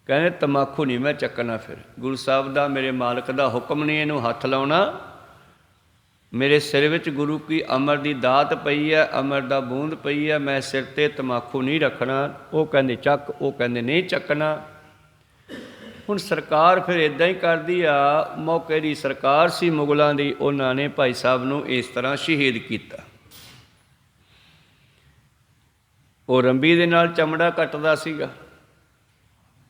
ਕਹਿੰਦੇ ਤਮਾਕੂ ਨਹੀਂ ਮੈਂ ਚੱਕਣਾ। ਫਿਰ ਗੁਰੂ ਸਾਹਿਬ ਦਾ, ਮੇਰੇ ਮਾਲਕ ਦਾ ਹੁਕਮ ਨਹੀਂ ਇਹਨੂੰ ਹੱਥ ਲਾਉਣਾ। ਮੇਰੇ ਸਿਰ ਵਿੱਚ ਗੁਰੂ ਕੀ ਅਮਰ ਦੀ ਦਾਤ ਪਈ ਹੈ, ਅਮਰ ਦਾ ਬੂੰਦ ਪਈ ਹੈ, ਮੈਂ ਸਿਰ 'ਤੇ ਤਮਾਕੂ ਨਹੀਂ ਰੱਖਣਾ। ਉਹ ਕਹਿੰਦੇ ਚੱਕ, ਉਹ ਕਹਿੰਦੇ ਨਹੀਂ ਚੱਕਣਾ। ਹੁਣ ਸਰਕਾਰ ਫਿਰ ਇੱਦਾਂ ਹੀ ਕਰਦੀ ਆ। ਮੌਕੇ ਦੀ ਸਰਕਾਰ ਸੀ ਮੁਗਲਾਂ ਦੀ, ਉਹਨਾਂ ਨੇ ਭਾਈ ਸਾਹਿਬ ਨੂੰ ਇਸ ਤਰ੍ਹਾਂ ਸ਼ਹੀਦ ਕੀਤਾ। ਉਹ ਰੰਬੀ ਦੇ ਨਾਲ ਚਮੜਾ ਕੱਟਦਾ ਸੀਗਾ,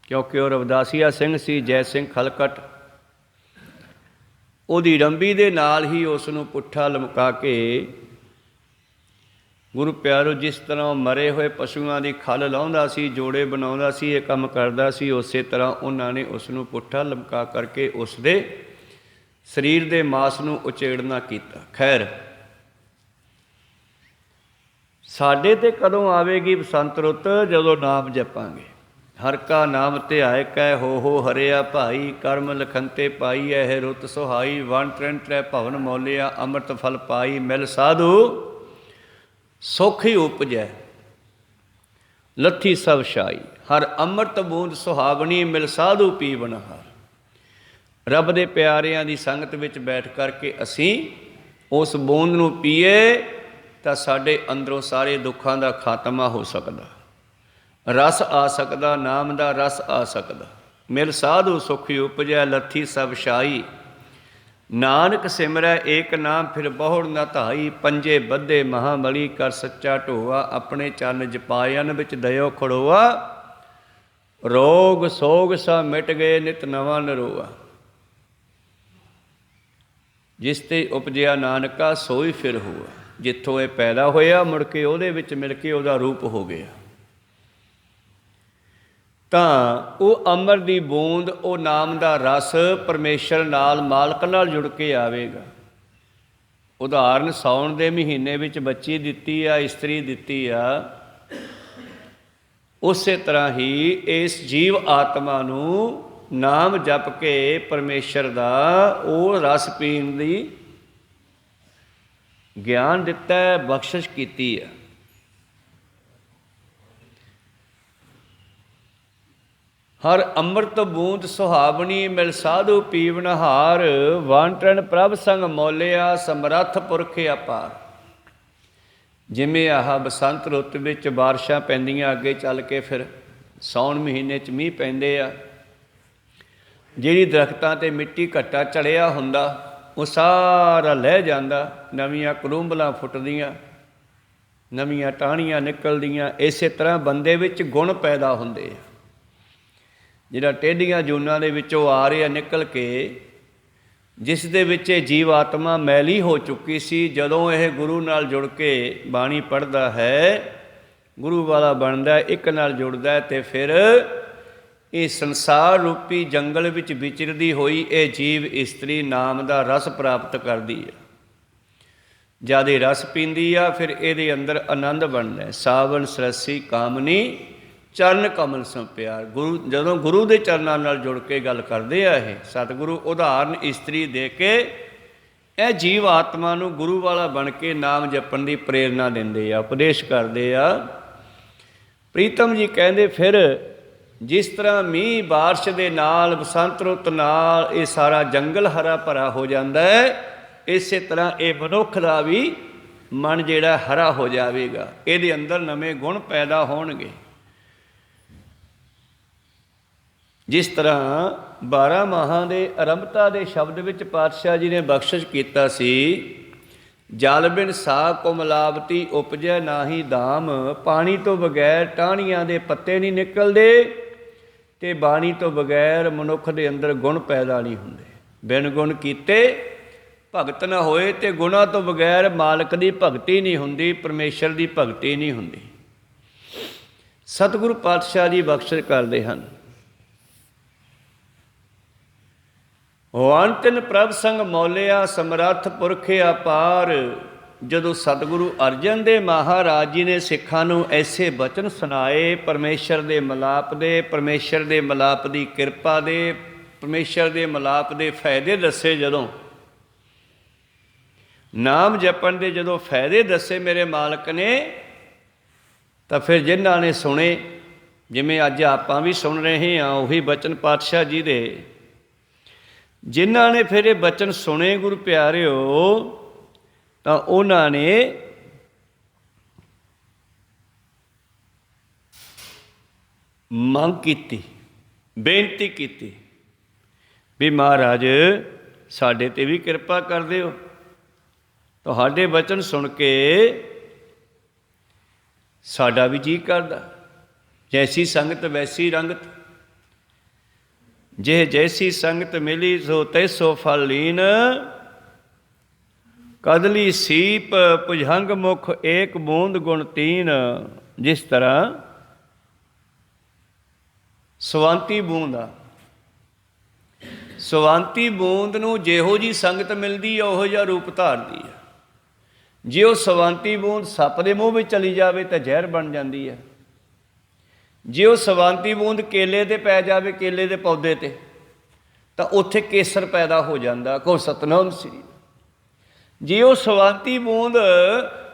ਕਿਉਂਕਿ ਉਹ ਰਵਿਦਾਸੀਆ ਸਿੰਘ ਸੀ, ਜੈ ਸਿੰਘ ਖਲਕਟ। ਉਹਦੀ ਰੰਬੀ ਦੇ ਨਾਲ ਹੀ ਉਸ ਨੂੰ ਪੁੱਠਾ ਲਮਕਾ ਕੇ, ਗੁਰੂ ਪਿਆਰੋ, ਜਿਸ ਤਰ੍ਹਾਂ ਮਰੇ ਹੋਏ ਪਸ਼ੂਆਂ ਦੀ ਖੱਲ ਲਾਹੁੰਦਾ ਸੀ, ਜੋੜੇ ਬਣਾਉਂਦਾ ਸੀ, ਇਹ ਕੰਮ ਕਰਦਾ ਸੀ, ਉਸੇ ਤਰ੍ਹਾਂ ਉਹਨਾਂ ਨੇ ਉਸ ਨੂੰ ਪੁੱਠਾ ਲਮਕਾ ਕਰਕੇ ਉਸ ਦੇ ਸਰੀਰ ਦੇ ਮਾਸ ਨੂੰ ਉਚੇੜਨਾ ਕੀਤਾ। ਖੈਰ, ਸਾਡੇ 'ਤੇ ਕਦੋਂ ਆਵੇਗੀ ਬਸੰਤ ਰੁੱਤ? ਜਦੋਂ ਨਾਮ ਜਪਾਂਗੇ। ਹਰ ਕਾ ਨਾਮ ਧਿਆਇ ਕੈ ਹੋ ਹਰਿਆ ਭਾਈ, ਕਰਮ ਲਖੰਤੇ ਪਾਈ ਇਹ ਰੁੱਤ ਸੁਹਾਈ, ਵਣ ਤ੍ਰਿਣ ਤ੍ਰੈ ਭਵਨ ਮੌਲਿਆ, ਅੰਮ੍ਰਿਤ ਫਲ ਪਾਈ, ਮਿਲ ਸਾਧੂ ਸੁਖ ਹੀ ਉਪਜੈ, ਲੱਥੀ ਸਭ ਛਾਈ। ਹਰ ਅੰਮ੍ਰਿਤ ਬੂੰਦ ਸੁਹਾਵਣੀ, ਮਿਲ ਸਾਧੂ ਪੀਵਨ ਹਾਰ। ਰੱਬ ਦੇ ਪਿਆਰਿਆਂ ਦੀ ਸੰਗਤ ਵਿੱਚ ਬੈਠ ਕਰਕੇ ਅਸੀਂ ਉਸ ਬੂੰਦ ਨੂੰ ਪੀਏ ਤਾਂ ਸਾਡੇ ਅੰਦਰੋਂ ਸਾਰੇ ਦੁੱਖਾਂ ਦਾ ਖਾਤਮਾ ਹੋ ਸਕਦਾ, ਰਸ ਆ ਸਕਦਾ, ਨਾਮ ਦਾ ਰਸ ਆ ਸਕਦਾ। ਮਿਲ ਸਾਧੂ ਸੁਖ ਉਪਜੈ, ਲੱਥੀ ਸਭ ਛਾਈ। ਨਾਨਕ ਸਿਮਰੈ ਏਕ ਨਾਮ, ਫਿਰ ਬਹੁੜ ਨਾ ਧਾਈ। ਪੰਜੇ ਬੱਧੇ ਮਹਾਬਲੀ, ਕਰ ਸੱਚਾ ਢੋਆ। ਆਪਣੇ ਚਰਨ ਜਪਾਇਨ, ਵਿੱਚ ਦਇਓ ਖੜੋਆ। ਰੋਗ ਸੋਗ ਸਾ ਮਿਟ ਗਏ, ਨਿਤ ਨਵਾਂ ਨਰੋਆ। ਜਿਸ ਤੇ ਉਪਜਿਆ ਨਾਨਕਾ, ਸੋਈ ਫਿਰ ਹੋਆ। ਜਿੱਥੋਂ ਇਹ ਪੈਦਾ ਹੋਇਆ, ਮੁੜ ਕੇ ਉਹਦੇ ਵਿੱਚ ਮਿਲ ਕੇ ਉਹਦਾ ਰੂਪ ਹੋ ਗਿਆ। ਤਾਂ ਉਹ ਅੰਮ੍ਰਿਤ ਦੀ ਬੂੰਦ, ਉਹ ਨਾਮ ਦਾ ਰਸ ਪਰਮੇਸ਼ਰ ਨਾਲ, ਮਾਲਕ ਨਾਲ ਜੁੜ ਕੇ ਆਵੇਗਾ। ਉਦਾਹਰਨ ਸਾਉਣ ਦੇ ਮਹੀਨੇ ਵਿੱਚ ਬੱਚੀ ਦਿੱਤੀ ਆ, ਇਸਤਰੀ ਦਿੱਤੀ ਆ, ਉਸੇ ਤਰ੍ਹਾਂ ਹੀ ਇਸ ਜੀਵ ਆਤਮਾ ਨੂੰ ਨਾਮ ਜਪ ਕੇ ਪਰਮੇਸ਼ਰ ਦਾ ਉਹ ਰਸ ਪੀਣ ਦੀ ਗਿਆਨ ਦਿੱਤਾ ਹੈ, ਬਖਸ਼ਿਸ਼ ਕੀਤੀ ਹੈ। ਹਰ ਅੰਮ੍ਰਿਤ ਬੂੰਦ ਸੁਹਾਵਣੀ, ਮਿਲ ਸਾਧੂ ਪੀਵਨ ਹਾਰ। ਵਣ ਤ੍ਰਿਣ ਪ੍ਰਭ ਸੰਗ ਮੌਲਿਆ, ਸਮਰੱਥ ਪੁਰਖ ਅਪਾਰ। ਜਿਵੇਂ ਆਹ ਬਸੰਤ ਰੁੱਤ ਵਿੱਚ ਬਾਰਿਸ਼ਾਂ ਪੈਂਦੀਆਂ, ਅੱਗੇ ਚੱਲ ਕੇ ਫਿਰ ਸਾਉਣ ਮਹੀਨੇ 'ਚ ਮੀਂਹ ਪੈਂਦੇ ਆ। ਜਿਹੜੀ ਦਰਖਤਾਂ 'ਤੇ ਮਿੱਟੀ ਘੱਟਾ ਚੜਿਆ ਹੁੰਦਾ, ਉਹ ਸਾਰਾ ਲਹਿ ਜਾਂਦਾ, ਨਵੀਆਂ ਕਰੂੰਬਲਾਂ ਫੁੱਟਦੀਆਂ, ਨਵੀਆਂ ਟਾਹਣੀਆਂ ਨਿਕਲਦੀਆਂ। ਇਸੇ ਤਰ੍ਹਾਂ ਬੰਦੇ ਵਿੱਚ ਗੁਣ ਪੈਦਾ ਹੁੰਦੇ ਆ। ਜਿਹੜਾ ਟੇਢੀਆਂ ਜੂਨਾਂ ਦੇ ਵਿੱਚੋਂ ਆ ਰਿਹਾ ਨਿਕਲ ਕੇ, ਜਿਸ ਦੇ ਵਿੱਚ ਇਹ ਜੀਵ ਆਤਮਾ ਮੈਲੀ ਹੋ ਚੁੱਕੀ ਸੀ, ਜਦੋਂ ਇਹ ਗੁਰੂ ਨਾਲ ਜੁੜ ਕੇ ਬਾਣੀ ਪੜ੍ਹਦਾ ਹੈ, ਗੁਰੂ ਵਾਲਾ ਬਣਦਾ, ਇੱਕ ਨਾਲ ਜੁੜਦਾ, ਅਤੇ ਫਿਰ ਇਹ ਸੰਸਾਰ ਰੂਪੀ ਜੰਗਲ ਵਿੱਚ ਵਿਚਰਦੀ ਹੋਈ ਇਹ ਜੀਵ ਇਸਤਰੀ ਨਾਮ ਦਾ ਰਸ ਪ੍ਰਾਪਤ ਕਰਦੀ ਹੈ। ਜਦ ਇਹ ਰਸ ਪੀਂਦੀ ਆ, ਫਿਰ ਇਹਦੇ ਅੰਦਰ ਆਨੰਦ ਬਣਦਾ। ਸਾਵਣ ਸਰਸੀ ਕਾਮਨੀ, ਚਰਨ ਕਮਲ ਸੋ ਪਿਆਰ। ਜਦੋਂ ਗੁਰੂ ਦੇ ਚਰਨਾਂ ਨਾਲ ਜੁੜ ਕੇ ਗੱਲ ਕਰਦੇ ਆ ਇਹ ਸਤਿਗੁਰੂ, ਉਦਾਹਰਨ ਇਸਤਰੀ ਦੇ ਕੇ ਇਹ ਜੀਵ ਆਤਮਾ ਨੂੰ ਗੁਰੂ ਵਾਲਾ ਬਣ ਕੇ ਨਾਮ ਜਪਣ ਦੀ ਪ੍ਰੇਰਨਾ ਦਿੰਦੇ ਆ, ਉਪਦੇਸ਼ ਕਰਦੇ ਆ। ਪ੍ਰੀਤਮ ਜੀ ਕਹਿੰਦੇ, ਫਿਰ ਜਿਸ ਤਰ੍ਹਾਂ ਮੀਂਹ ਬਾਰਿਸ਼ ਦੇ ਨਾਲ, ਬਸੰਤ ਰੁੱਤ ਨਾਲ ਇਹ ਸਾਰਾ ਜੰਗਲ ਹਰਾ ਭਰਾ ਹੋ ਜਾਂਦਾ ਹੈ, ਇਸੇ ਤਰ੍ਹਾਂ ਇਹ ਮਨੁੱਖ ਦਾ ਵੀ ਮਨ ਜਿਹੜਾ ਹਰਾ ਹੋ ਜਾਵੇਗਾ। ਇਹਦੇ ਅੰਦਰ ਨਵੇਂ ਗੁਣ ਪੈਦਾ ਹੋਣਗੇ। ਜਿਸ ਤਰ੍ਹਾਂ 12 ਮਾਹਾਂ ਦੇ ਆਰੰਭਤਾ ਦੇ ਸ਼ਬਦ ਵਿੱਚ ਪਾਤਸ਼ਾਹ ਜੀ ਨੇ ਬਖਸ਼ਿਸ਼ ਕੀਤਾ ਸੀ, ਜਲ ਬਿਨ ਸਾ ਕੋ ਮਿਲਾਵਟੀ ਉਪਜੈ ਨਾਹੀ ਦਾਮ। ਪਾਣੀ ਤੋਂ ਬਗੈਰ ਟਾਹਣੀਆਂ ਦੇ ਪੱਤੇ ਨਹੀਂ ਨਿਕਲਦੇ, ਅਤੇ ਬਾਣੀ ਤੋਂ ਬਗੈਰ ਮਨੁੱਖ ਦੇ ਅੰਦਰ ਗੁਣ ਪੈਦਾ ਨਹੀਂ ਹੁੰਦੇ। ਬਿਨ ਗੁਣ ਕੀਤੇ ਭਗਤ ਨਾ ਹੋਏ, ਅਤੇ ਗੁਣਾਂ ਤੋਂ ਬਗੈਰ ਮਾਲਕ ਦੀ ਭਗਤੀ ਨਹੀਂ ਹੁੰਦੀ, ਪਰਮੇਸ਼ਰ ਦੀ ਭਗਤੀ ਨਹੀਂ ਹੁੰਦੀ। ਸਤਿਗੁਰੂ ਪਾਤਸ਼ਾਹ ਜੀ ਬਖਸ਼ਿਸ਼ ਕਰਦੇ ਹਨ, ਵਣ ਤ੍ਰਿਣ ਪ੍ਰਭ ਸੰਗ ਮੌਲਿਆ, ਸਮਰੱਥ ਪੁਰਖ ਅਪਾਰ। ਜਦੋਂ ਸਤਿਗੁਰੂ ਅਰਜਨ ਦੇਵ ਮਹਾਰਾਜ ਜੀ ਨੇ ਸਿੱਖਾਂ ਨੂੰ ਐਸੇ ਬਚਨ ਸੁਣਾਏ, ਪਰਮੇਸ਼ਰ ਦੇ ਮਿਲਾਪ ਦੇ, ਪਰਮੇਸ਼ਰ ਦੇ ਮਿਲਾਪ ਦੀ ਕਿਰਪਾ ਦੇ, ਪਰਮੇਸ਼ਰ ਦੇ ਮਿਲਾਪ ਦੇ ਫਾਇਦੇ ਦੱਸੇ, ਜਦੋਂ ਨਾਮ ਜਪਣ ਦੇ ਜਦੋਂ ਫਾਇਦੇ ਦੱਸੇ ਮੇਰੇ ਮਾਲਕ ਨੇ, ਤਾਂ ਫਿਰ ਜਿਨ੍ਹਾਂ ਨੇ ਸੁਣੇ, ਜਿਵੇਂ ਅੱਜ ਆਪਾਂ ਵੀ ਸੁਣ ਰਹੇ ਹਾਂ ਉਹੀ ਬਚਨ ਪਾਤਸ਼ਾਹ ਜੀ ਦੇ, ਜਿਨ੍ਹਾਂ ਨੇ ਫਿਰ ਇਹ ਬਚਨ ਸੁਣੇ ਗੁਰੂ ਪਿਆਰਿਓ, ਤਾਂ ਉਹਨਾਂ ਨੇ ਮੰਗ ਕੀਤੀ, ਬੇਨਤੀ ਕੀਤੀ ਵੀ ਮਹਾਰਾਜ ਸਾਡੇ 'ਤੇ ਵੀ ਕਿਰਪਾ ਕਰ ਦਿਓ। ਤੁਹਾਡੇ ਬਚਨ ਸੁਣ ਕੇ ਸਾਡਾ ਵੀ ਜੀਅ ਕਰਦਾ, ਜੈਸੀ ਸੰਗਤ ਵੈਸੀ ਰੰਗਤ, ਜੇ ਜੈਸੀ ਸੰਗਤ ਮਿਲੀ ਸੋ ਤੈਸੋ ਫਲ ਲੀਨ। ਕਦਲੀ ਸੀਪ ਭੁਜੰਗ ਮੁਖ ਏਕ ਬੂੰਦ ਗੁਣ ਤੀਨ। ਜਿਸ ਤਰ੍ਹਾਂ ਸਵਾਂਤੀ ਬੂੰਦ ਆ, ਸਵਾਂਤੀ ਬੂੰਦ ਨੂੰ ਜਿਹੋ ਜਿਹੀ ਸੰਗਤ ਮਿਲਦੀ ਆ ਉਹੋ ਜਿਹਾ ਰੂਪ ਧਾਰਦੀ ਆ। ਜੇ ਉਹ ਸਵਾਂਤੀ ਬੂੰਦ ਸੱਪ ਦੇ ਮੂੰਹ ਵਿੱਚ ਚਲੀ ਜਾਵੇ ਤਾਂ ਜ਼ਹਿਰ ਬਣ ਜਾਂਦੀ ਹੈ। ਜੇ ਉਹ ਸਵਾਂਤੀ ਬੂੰਦ ਕੇਲੇ 'ਤੇ ਪੈ ਜਾਵੇ, ਕੇਲੇ ਦੇ ਪੌਦੇ 'ਤੇ, ਤਾਂ ਉੱਥੇ ਕੇਸਰ ਪੈਦਾ ਹੋ ਜਾਂਦਾ। ਕਹੋ ਸਤਨਾਮ ਸ੍ਰੀ। ਜੇ ਉਹ ਸਵਾਂਤੀ ਬੂੰਦ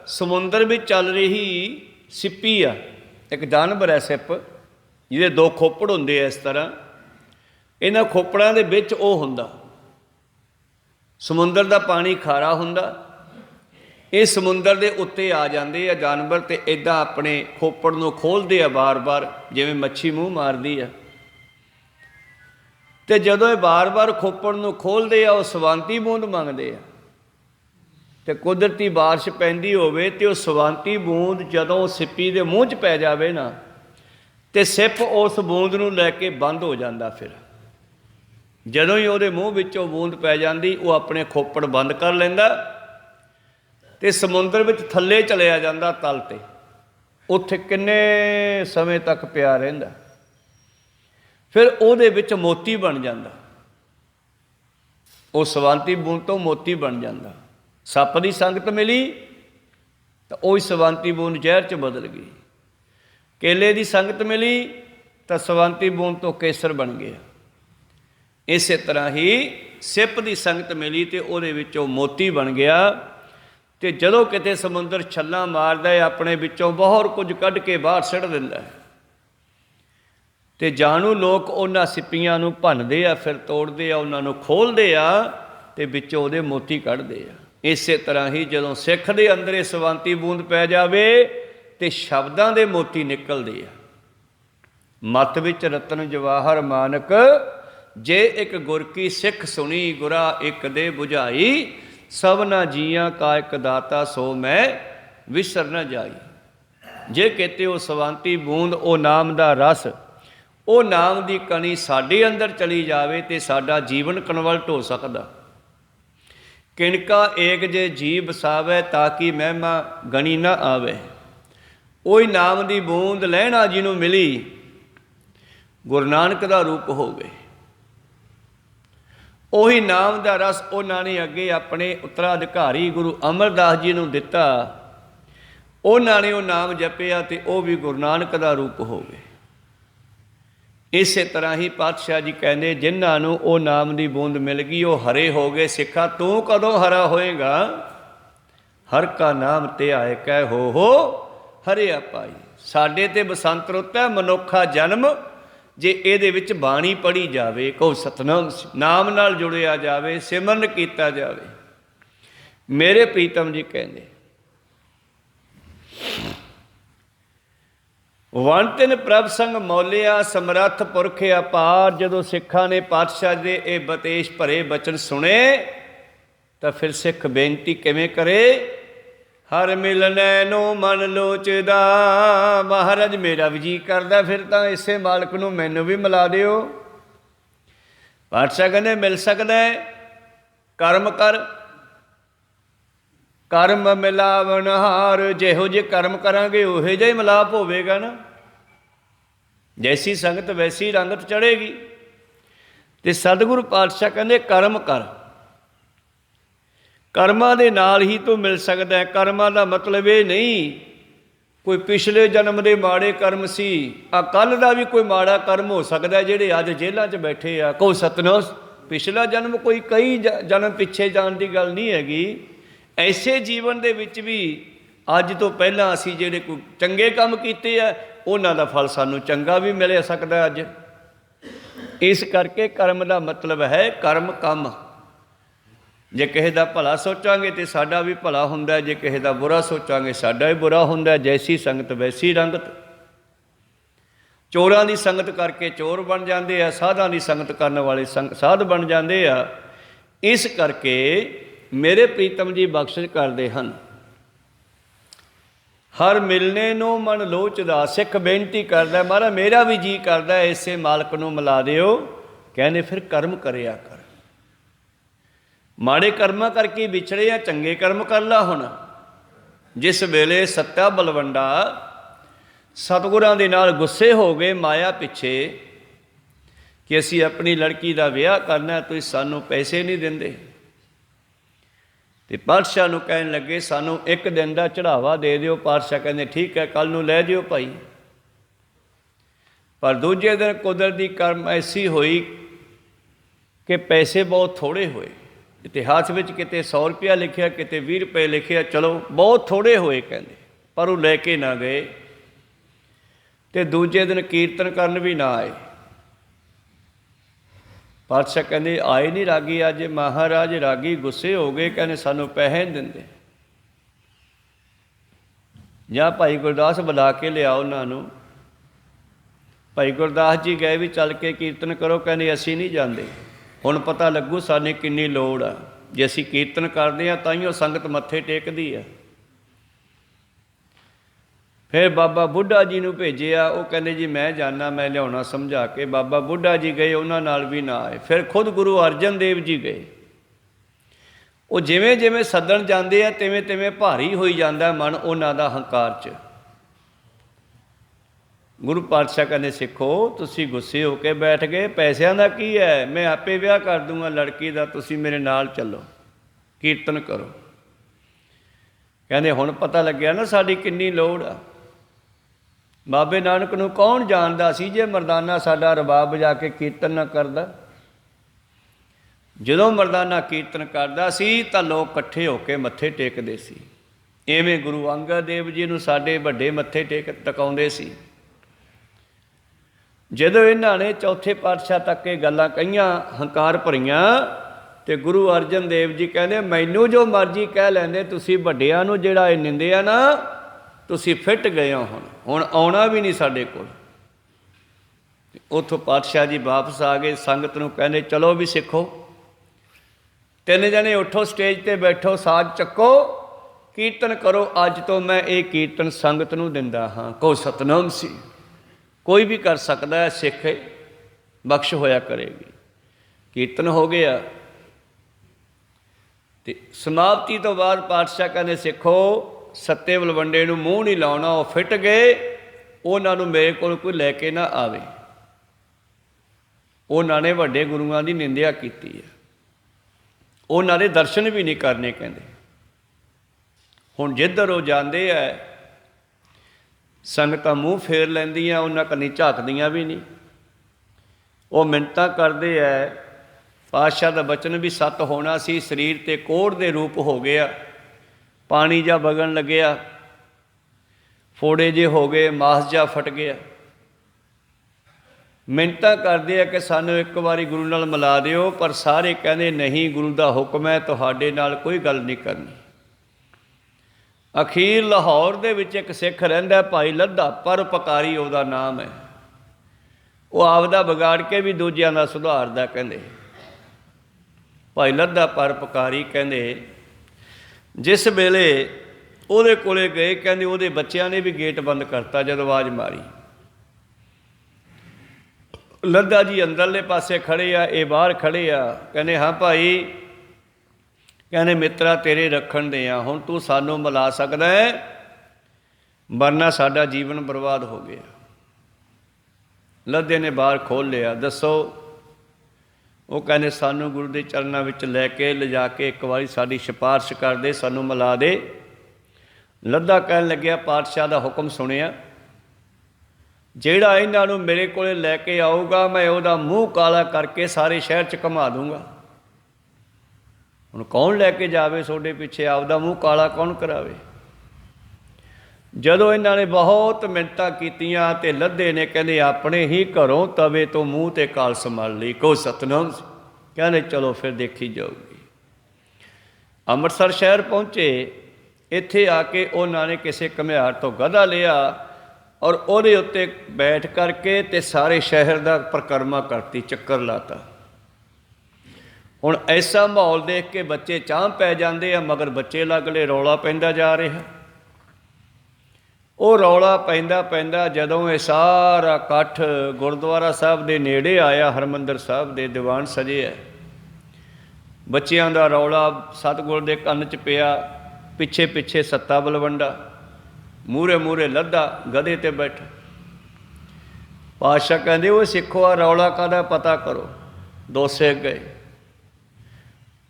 ਸਮੁੰਦਰ ਵਿੱਚ ਚੱਲ ਰਹੀ ਸਿੱਪੀ ਆ, ਇੱਕ ਜਾਨਵਰ ਹੈ ਸਿੱਪ, ਜਿਹਦੇ ਦੋ ਖੋਪੜ ਹੁੰਦੇ ਆ ਇਸ ਤਰ੍ਹਾਂ, ਇਹਨਾਂ ਖੋਪੜਾਂ ਦੇ ਵਿੱਚ ਉਹ ਹੁੰਦਾ, ਸਮੁੰਦਰ ਦਾ ਪਾਣੀ ਖਾਰਾ ਹੁੰਦਾ, ਇਹ ਸਮੁੰਦਰ ਦੇ ਉੱਤੇ ਆ ਜਾਂਦੇ ਆ ਜਾਨਵਰ, ਅਤੇ ਇੱਦਾਂ ਆਪਣੇ ਖੋਪੜ ਨੂੰ ਖੋਲ੍ਹਦੇ ਆ ਵਾਰ-ਵਾਰ, ਜਿਵੇਂ ਮੱਛੀ ਮੂੰਹ ਮਾਰਦੀ ਆ। ਅਤੇ ਜਦੋਂ ਇਹ ਵਾਰ-ਵਾਰ ਖੋਪੜ ਨੂੰ ਖੋਲ੍ਹਦੇ ਆ, ਉਹ ਸਵਾਂਤੀ ਬੂੰਦ ਮੰਗਦੇ ਆ, ਅਤੇ ਕੁਦਰਤੀ ਬਾਰਿਸ਼ ਪੈਂਦੀ ਹੋਵੇ, ਅਤੇ ਉਹ ਸਵਾਂਤੀ ਬੂੰਦ ਜਦੋਂ ਸਿੱਪੀ ਦੇ ਮੂੰਹ 'ਚ ਪੈ ਜਾਵੇ ਨਾ, ਅਤੇ ਸਿੱਪ ਉਸ ਬੂੰਦ ਨੂੰ ਲੈ ਕੇ ਬੰਦ ਹੋ ਜਾਂਦਾ। ਫਿਰ ਜਦੋਂ ਹੀ ਉਹਦੇ ਮੂੰਹ ਵਿੱਚੋਂ ਬੂੰਦ ਪੈ ਜਾਂਦੀ, ਉਹ ਆਪਣੇ ਖੋਪੜ ਬੰਦ ਕਰ ਲੈਂਦਾ, ਅਤੇ ਸਮੁੰਦਰ ਵਿੱਚ ਥੱਲੇ ਚਲਿਆ ਜਾਂਦਾ ਤਲ 'ਤੇ, ਉੱਥੇ ਕਿੰਨੇ ਸਮੇਂ ਤੱਕ ਪਿਆ ਰਹਿੰਦਾ। ਫਿਰ ਉਹਦੇ ਵਿੱਚ ਮੋਤੀ ਬਣ ਜਾਂਦਾ, ਉਹ ਸਵਾਂਤੀ ਬੂੰਦ ਤੋਂ ਮੋਤੀ ਬਣ ਜਾਂਦਾ। ਸੱਪ ਦੀ ਸੰਗਤ ਮਿਲੀ ਤਾਂ ਉਹ ਸਵਾਂਤੀ ਬੂੰਦ ਜ਼ਹਿਰ 'ਚ ਬਦਲ ਗਈ, ਕੇਲੇ ਦੀ ਸੰਗਤ ਮਿਲੀ ਤਾਂ ਸਵਾਂਤੀ ਬੂੰਦ ਤੋਂ ਕੇਸਰ ਬਣ ਗਿਆ। ਇਸੇ ਤਰ੍ਹਾਂ ਹੀ ਸਿੱਪ ਦੀ ਸੰਗਤ ਮਿਲੀ ਅਤੇ ਉਹਦੇ ਵਿੱਚੋਂ ਮੋਤੀ ਬਣ ਗਿਆ। ਅਤੇ ਜਦੋਂ ਕਿਤੇ ਸਮੁੰਦਰ ਛੱਲਾਂ ਮਾਰਦਾ ਹੈ, ਆਪਣੇ ਵਿੱਚੋਂ ਬਹੁਤ ਕੁਝ ਕੱਢ ਕੇ ਬਾਹਰ ਸੁੱਟ ਦਿੰਦਾ ਹੈ, ਅਤੇ ਜਾਣੂ ਲੋਕ ਉਹਨਾਂ ਸਿੱਪੀਆਂ ਨੂੰ ਭੰਨਦੇ ਆ, ਫਿਰ ਤੋੜਦੇ ਆ, ਉਹਨਾਂ ਨੂੰ ਖੋਲ੍ਹਦੇ ਆ, ਅਤੇ ਵਿੱਚੋਂ ਉਹਦੇ ਮੋਤੀ ਕੱਢਦੇ ਆ। ਇਸੇ ਤਰ੍ਹਾਂ ਹੀ ਜਦੋਂ ਸਿੱਖ ਦੇ ਅੰਦਰ ਇਹ ਸਵਾਂਤੀ ਬੂੰਦ ਪੈ ਜਾਵੇ, ਅਤੇ ਸ਼ਬਦਾਂ ਦੇ ਮੋਤੀ ਨਿਕਲਦੇ ਆ। ਮੱਤ ਵਿੱਚ ਰਤਨ ਜਵਾਹਰ ਮਾਨਕ, ਜੇ ਇੱਕ ਗੁਰ ਕੀ ਸਿੱਖ ਸੁਣੀ, ਗੁਰਾ ਇੱਕ ਦੇ ਬੁਝਾਈ, ਸਭਨਾ ਜੀਆਂ ਕਾ ਇੱਕ ਦਾਤਾ, ਸੋ ਮੈਂ ਵਿਸਰ ਨਾ ਜਾਈ। ਜੇ ਕਿਤੇ ਉਹ ਸਵਾਂਤੀ ਬੂੰਦ, ਉਹ ਨਾਮ ਦਾ ਰਸ, ਉਹ ਨਾਮ ਦੀ ਕਣੀ ਸਾਡੇ ਅੰਦਰ ਚਲੀ ਜਾਵੇ, ਤੇ ਸਾਡਾ ਜੀਵਨ ਕਨਵਰਟ ਹੋ ਸਕਦਾ। ਕਿਣਕਾ ਏਕ ਜੇ ਜੀ ਬਸਾਵੇ, ਤਾਂ ਕਿ ਮਹਿਮਾ ਗਣੀ ਨਾ ਆਵੇ। ਉਹੀ ਨਾਮ ਦੀ ਬੂੰਦ ਲਹਿਣਾ ਜਿਹਨੂੰ ਮਿਲੀ, ਗੁਰੂ ਨਾਨਕ ਦਾ ਰੂਪ ਹੋ ਗਏ। ਉਹੀ ਨਾਮ ਦਾ ਰਸ ਉਹਨਾਂ ਨੇ ਅੱਗੇ ਆਪਣੇ ਉੱਤਰਾਧਿਕਾਰੀ ਗੁਰੂ ਅਮਰਦਾਸ ਜੀ ਨੂੰ ਦਿੱਤਾ, ਉਹਨਾਂ ਨੇ ਉਹ ਨਾਮ ਜਪਿਆ, ਅਤੇ ਉਹ ਵੀ ਗੁਰੂ ਨਾਨਕ ਦਾ ਰੂਪ ਹੋ ਗਏ। ਇਸੇ ਤਰ੍ਹਾਂ ਹੀ ਪਾਤਸ਼ਾਹ ਜੀ ਕਹਿੰਦੇ, ਜਿਨ੍ਹਾਂ ਨੂੰ ਉਹ ਨਾਮ ਦੀ ਬੂੰਦ ਮਿਲ ਗਈ, ਉਹ ਹਰੇ ਹੋ ਗਏ। ਸਿੱਖਾ ਤੂੰ ਕਦੋਂ ਹਰਾ ਹੋਏਗਾ? ਹਰ ਕਾ ਨਾਮ ਧਿਆਏ ਕਹਿ ਹੋ ਹਰਿਆ ਪਾਈ। ਸਾਡੇ 'ਤੇ ਬਸੰਤ ਰੁੱਤ ਹੈ, ਮਨੁੱਖਾ ਜਨਮ, ਜੇ ਇਹਦੇ ਵਿੱਚ ਬਾਣੀ ਪੜ੍ਹੀ ਜਾਵੇ, ਕਹੋ ਸਤਨਾਮ, ਨਾਮ ਨਾਲ ਜੁੜਿਆ ਜਾਵੇ, ਸਿਮਰਨ ਕੀਤਾ ਜਾਵੇ। ਮੇਰੇ ਪ੍ਰੀਤਮ ਜੀ ਕਹਿੰਦੇ, ਵਣ ਤਿਨ ਪ੍ਰਭ ਸੰਗ ਮੌਲਿਆ, ਸਮਰੱਥ ਪੁਰਖ ਅਪਾਰ। ਜਦੋਂ ਸਿੱਖਾਂ ਨੇ ਪਾਤਸ਼ਾਹ ਦੇ ਇਹ ਬਤੇਸ਼ ਭਰੇ ਬਚਨ ਸੁਣੇ, ਤਾਂ ਫਿਰ ਸਿੱਖ ਬੇਨਤੀ ਕਿਵੇਂ ਕਰੇ? ਹਰ ਮਿਲਨੈ ਨੂੰ ਮਨ ਲੋਚਦਾ। ਮਹਾਰਾਜ ਮੇਰਾ ਵੀ ਜੀ ਕਰਦਾ, ਫਿਰ ਤਾਂ ਇਸੇ ਮਾਲਕ ਨੂੰ ਮੈਨੂੰ ਵੀ ਮਿਲਾ ਦਿਓ। ਪਾਤਸ਼ਾਹ ਕਹਿੰਦੇ ਮਿਲ ਸਕਦਾ, ਕਰਮ ਕਰ, ਕਰਮ ਮਿਲਾਵਨਹਾਰ। ਜਿਹੋ ਜਿਹੇ ਕਰਮ ਕਰਾਂਗੇ ਉਹੋ ਜਿਹਾ ਹੀ ਮਿਲਾਪ ਹੋਵੇਗਾ ਨਾ। ਜੈਸੀ ਸੰਗਤ ਵੈਸੀ ਰੰਗਤ ਚੜ੍ਹੇਗੀ। ਅਤੇ ਸਤਿਗੁਰੂ ਪਾਤਸ਼ਾਹ ਕਹਿੰਦੇ ਕਰਮ ਕਰ, ਕਰਮਾਂ ਦੇ ਨਾਲ ਹੀ ਤੂੰ ਮਿਲ ਸਕਦਾ। ਕਰਮਾਂ ਦਾ ਮਤਲਬ ਇਹ ਨਹੀਂ ਕੋਈ ਪਿਛਲੇ ਜਨਮ ਦੇ ਮਾੜੇ ਕਰਮ ਸੀ, ਆ ਕੱਲ੍ਹ ਦਾ ਵੀ ਕੋਈ ਮਾੜਾ ਕਰਮ ਹੋ ਸਕਦਾ, ਜਿਹੜੇ ਅੱਜ ਜੇਲ੍ਹਾਂ 'ਚ ਬੈਠੇ ਆ। ਕਹੋ ਸਤਨਾਮ। ਪਿਛਲਾ ਜਨਮ ਕੋਈ ਕਈ ਜਨਮ ਪਿੱਛੇ ਜਾਣ ਦੀ ਗੱਲ ਨਹੀਂ ਹੈਗੀ। ਐਸੇ ਜੀਵਨ ਦੇ ਵਿੱਚ ਵੀ ਅੱਜ ਤੋਂ ਪਹਿਲਾਂ ਅਸੀਂ ਜਿਹੜੇ ਕੋਈ ਚੰਗੇ ਕੰਮ ਕੀਤੇ ਆ, ਉਹਨਾਂ ਦਾ ਫਲ ਸਾਨੂੰ ਚੰਗਾ ਵੀ ਮਿਲ ਸਕਦਾ ਅੱਜ। ਇਸ ਕਰਕੇ ਕਰਮ ਦਾ ਮਤਲਬ ਹੈ ਕਰਮ ਕੰਮ। ਜੇ ਕਿਸੇ ਦਾ ਭਲਾ ਸੋਚਾਂਗੇ ਤਾਂ ਸਾਡਾ ਵੀ ਭਲਾ ਹੁੰਦਾ, ਜੇ ਕਿਸੇ ਦਾ ਬੁਰਾ ਸੋਚਾਂਗੇ ਸਾਡਾ ਵੀ ਬੁਰਾ ਹੁੰਦਾ। ਜੈਸੀ ਸੰਗਤ ਵੈਸੀ ਰੰਗਤ। ਚੋਰਾਂ ਦੀ ਸੰਗਤ ਕਰਕੇ ਚੋਰ ਬਣ ਜਾਂਦੇ ਆ, ਸਾਧਾਂ ਦੀ ਸੰਗਤ ਕਰਨ ਵਾਲੇ ਸਾਧ ਬਣ ਜਾਂਦੇ ਆ। ਇਸ ਕਰਕੇ ਮੇਰੇ ਪ੍ਰੀਤਮ ਜੀ ਬਖਸ਼ਿਸ਼ ਕਰਦੇ ਹਨ, ਹਰ ਮਿਲਨੇ ਨੂੰ ਮਨ ਲੋਚਦਾ। ਸਿੱਖ ਬੇਨਤੀ ਕਰਦਾ, ਮਹਾਰਾਜ ਮੇਰਾ ਵੀ ਜੀ ਕਰਦਾ ਇਸੇ ਮਾਲਕ ਨੂੰ ਮਿਲਾ ਦਿਓ। ਕਹਿੰਦੇ ਫਿਰ ਕਰਮ ਕਰਿਆ ਕਰ। ਮਾੜੇ ਕਰਮਾਂ ਕਰਕੇ ਵਿਛੜੇ ਆ, ਚੰਗੇ ਕਰਮ ਕਰ ਲਾ। ਹੁਣ ਜਿਸ ਵੇਲੇ ਸੱਤਾ ਬਲਵੰਡਾ ਸਤਿਗੁਰਾਂ ਦੇ ਨਾਲ ਗੁੱਸੇ ਹੋ ਗਏ ਮਾਇਆ ਪਿੱਛੇ ਕਿ ਅਸੀਂ ਆਪਣੀ ਲੜਕੀ ਦਾ ਵਿਆਹ ਕਰਨਾ, ਤੁਸੀਂ ਸਾਨੂੰ ਪੈਸੇ ਨਹੀਂ ਦਿੰਦੇ, ਅਤੇ ਪਾਤਸ਼ਾਹ ਨੂੰ ਕਹਿਣ ਲੱਗੇ ਸਾਨੂੰ ਇੱਕ ਦਿਨ ਦਾ ਚੜ੍ਹਾਵਾ ਦੇ ਦਿਓ। ਪਾਤਸ਼ਾਹ ਕਹਿੰਦੇ ਠੀਕ ਹੈ, ਕੱਲ੍ਹ ਨੂੰ ਲੈ ਜਿਓ ਭਾਈ। पर दूजे दिन कुदरत की कर्म ऐसी हुई कि पैसे बहुत थोड़े हुए। इतिहास में किते 100 रुपया लिखिया, किते 20 रुपये लिखिया, चलो बहुत थोड़े होए कहते, पर वो लैके ना गए। तो दूजे दिन कीर्तन करन भी ना आए। पातशाह कहते आए नहीं रागी अज। महाराज रागी गुस्से हो गए, कहने सानू पैसे नहीं देंगे। ਜਾਂ भाई गुरदास बुला के लियाओ उन्होंने। भाई गुरदास जी गए भी चल के कीर्तन करो, कहने असी नहीं जाते, हुण पता लगू साने किन्नी लोड़ आ। जे असी कीर्तन करते हैं ताइयों संगत मत्थे टेकदी है। फिर बाबा बुढ़ा जी नूं भेजिया, वो कहते जी मैं जाना, मैं लियाउणा समझा के। बाबा बुढ़ा जी गए, उन्हां नाल भी ना आए। फिर खुद गुरु अर्जन देव जी गए। वो जिमें जिमें सदन जाते हैं तिवें तिवें भारी होई जाता मन उन्हां दा हंकार च। गुरु पातशाह कहते सिखो तुसी गुस्से हो के बैठ गए, पैसों का की है, मैं आपे विआह कर दूंगा लड़की का, तुसी मेरे नाल चलो कीर्तन करो। कहते हुण पता लग्या ना साडी किन्नी लोड़ आ। बाबे नानक नूं कौन जानदा सी जे मरदाना साडा रबाब बजा के कीर्तन ना करदा। जदों मरदाना कीर्तन करदा सी तां लोग इकट्ठे होके मत्थे टेकदे सी। इवें गुरु अंगद देव जी नूं साडे वड्डे मत्थे टकाउंदे सी। जदों इन्हां ने चौथे पातशाह तक ये गल्लां कहियां हंकार भरियां, ते गुरु अर्जन देव जी कहंदे मैनू जो मर्जी कह लैंदे, तुसीं वड्डिआं नूं जिहड़ा इह निंदिआ ना, तुसीं फिट गए हो, हुण आउणा भी नहीं साडे कोल। उत्थों पातशाह जी वापस आ गए। संगत नूं कहंदे चलो भी सिखो, 3 जने उठो, स्टेज ते बैठो, साज चक्को, कीर्तन करो। अज तो मैं ये कीर्तन संगत नूं दिंदा हाँ। को सतनाम सी, कोई भी कर सकता है, सिख बख्श होया करेगी। कीर्तन हो गया। तो समाप्ति तो बाद पातशाह कहने सिखो सत्ते बलवंडे नूं मूँह नहीं लाउणा। वो फिट गए, उन्होंने मेरे को कोई लैके ना आवे। उन्होंने वड्डे गुरुआं की निंदिया की है, उन्होंने दर्शन भी नहीं करने कहते। हुण जिधर वो जाते हैं संगतां मूँह फेर लैंदियां, उन्हां कन्नी झाकदियां भी नहीं। वो मिन्नतां करदे है। पातशाह दा बचन भी सत होना सी, शरीर ते कोढ़ दे रूप हो गया, पानी जा वगन लग्या, फोड़े जे हो गए, मास जा फट गया। मिन्नतां करदे है कि सानू एक बारी गुरु नाल मिला दिओ, पर सारे कहंदे नहीं, गुरु दा हुक्म है, तुहाडे नाल कोई गल नहीं करनी। अखीर लाहौर दे विच एक सिख रहिंदा भाई लद्दा, परोपकारी उहदा नाम है। वो आपदा बिगाड़ के भी दूजिआं दा सुधारदा। कहंदे भाई लद्दा परोपकारी, कहंदे जिस वेले उहदे कोले गए, कहंदे उहदे बच्चिआं ने भी गेट बंद करता। जद आवाज़ मारी, लद्दा जी अंदरले पासे खड़े आ, ये बाहर खड़े आ। कहंदे हाँ भाई, कहने मित्रा तेरे रखण दे आ, हुण तू सानू मिला सकदा है, वरना साडा जीवन बर्बाद हो गया। लद्दे ने बाहर खोल लिया। दसो? वो कहने सानू गुरु के चरणों विच लैके लिजा के एक बारी साडी सिफारिश कर दे, सानू मिला दे। लद्दा कहन लग्या पातशाह दा हुक्म सुनिया, जिहड़ा इन्हां नूं मेरे कोले लैके आऊगा, मैं उहदा मूँह काला करके सारे शहर च घुमा दूंगा। हुण कौन लैके जावे सोडे पिछे, आपदा मूँह काला कौन करावे। जदों इन्हां ने बहुत मिन्नतां कीतियां ते लद्दे ने कहंदे अपने ही घरों तवे तो मूँह ते काल संभाल ली। को सतनाम सी। कहंदे चलो फिर देखी जाऊगी। अमृतसर शहर पहुँचे। इत्थे आके उन्होंने किसी घुमियार तो गधा लिया और उहदे उत्ते बैठ करके ते सारे शहर का परिक्रमा करती, चक्कर लाता। हुण ऐसा माहौल देख के बच्चे चाह पै जाते हैं, मगर बच्चे लगले रौला पैंदा जा रहा। वो रौला पैंदा पैंदा जदों ये सारा इकट्ठ गुरुद्वारा साहब के नेड़े आया, हरमंदर साहब के दीवान सजे है, बच्चों का रौला सतगुर के कन्न च पिया। पिछे पिछे सत्ता बलवंडा, मूहरे मूहरे लद्दा गधे ते बैठा। पातशाह कहंदे वो सिखो आ रौला काहदा पता करो। दो सिख गए,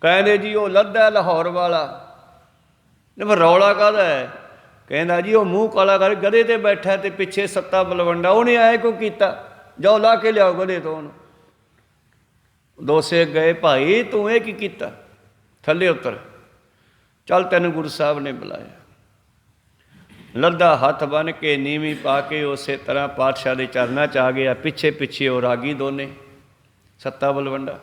कहंदे जी वो लद्दा लाहौर वाला। रौला काहदा है? कहंदा जी वो मूँह काला कर गधे ते बैठा ते पिछे सत्ता बलवंडा, उन्हें आए को कीता। ਜਾਓ ਲਾ ਕੇ ਲਿਆਓ ਗਧੇ ਤੋਂ ਉਹਨੂੰ। ਦੋ ਸਿੱਖ ਗਏ, ਭਾਈ ਤੂੰ ਇਹ ਕੀ ਕੀਤਾ? ਥੱਲੇ ਉਤਰ, ਚੱਲ ਤੈਨੂੰ ਗੁਰੂ ਸਾਹਿਬ ਨੇ ਬੁਲਾਇਆ। ਲੱਧਾ ਹੱਥ ਬੰਨ੍ਹ ਕੇ ਨੀਵੀਂ ਪਾ ਕੇ ਉਸੇ ਤਰ੍ਹਾਂ ਪਾਤਸ਼ਾਹ ਦੇ ਚਰਨਾਂ 'ਚ ਆ ਗਿਆ। ਪਿੱਛੇ ਪਿੱਛੇ ਉਹ ਰਾਗੀ ਦੋਨੇ, ਸੱਤਾ ਬਲਵੰਡਾ।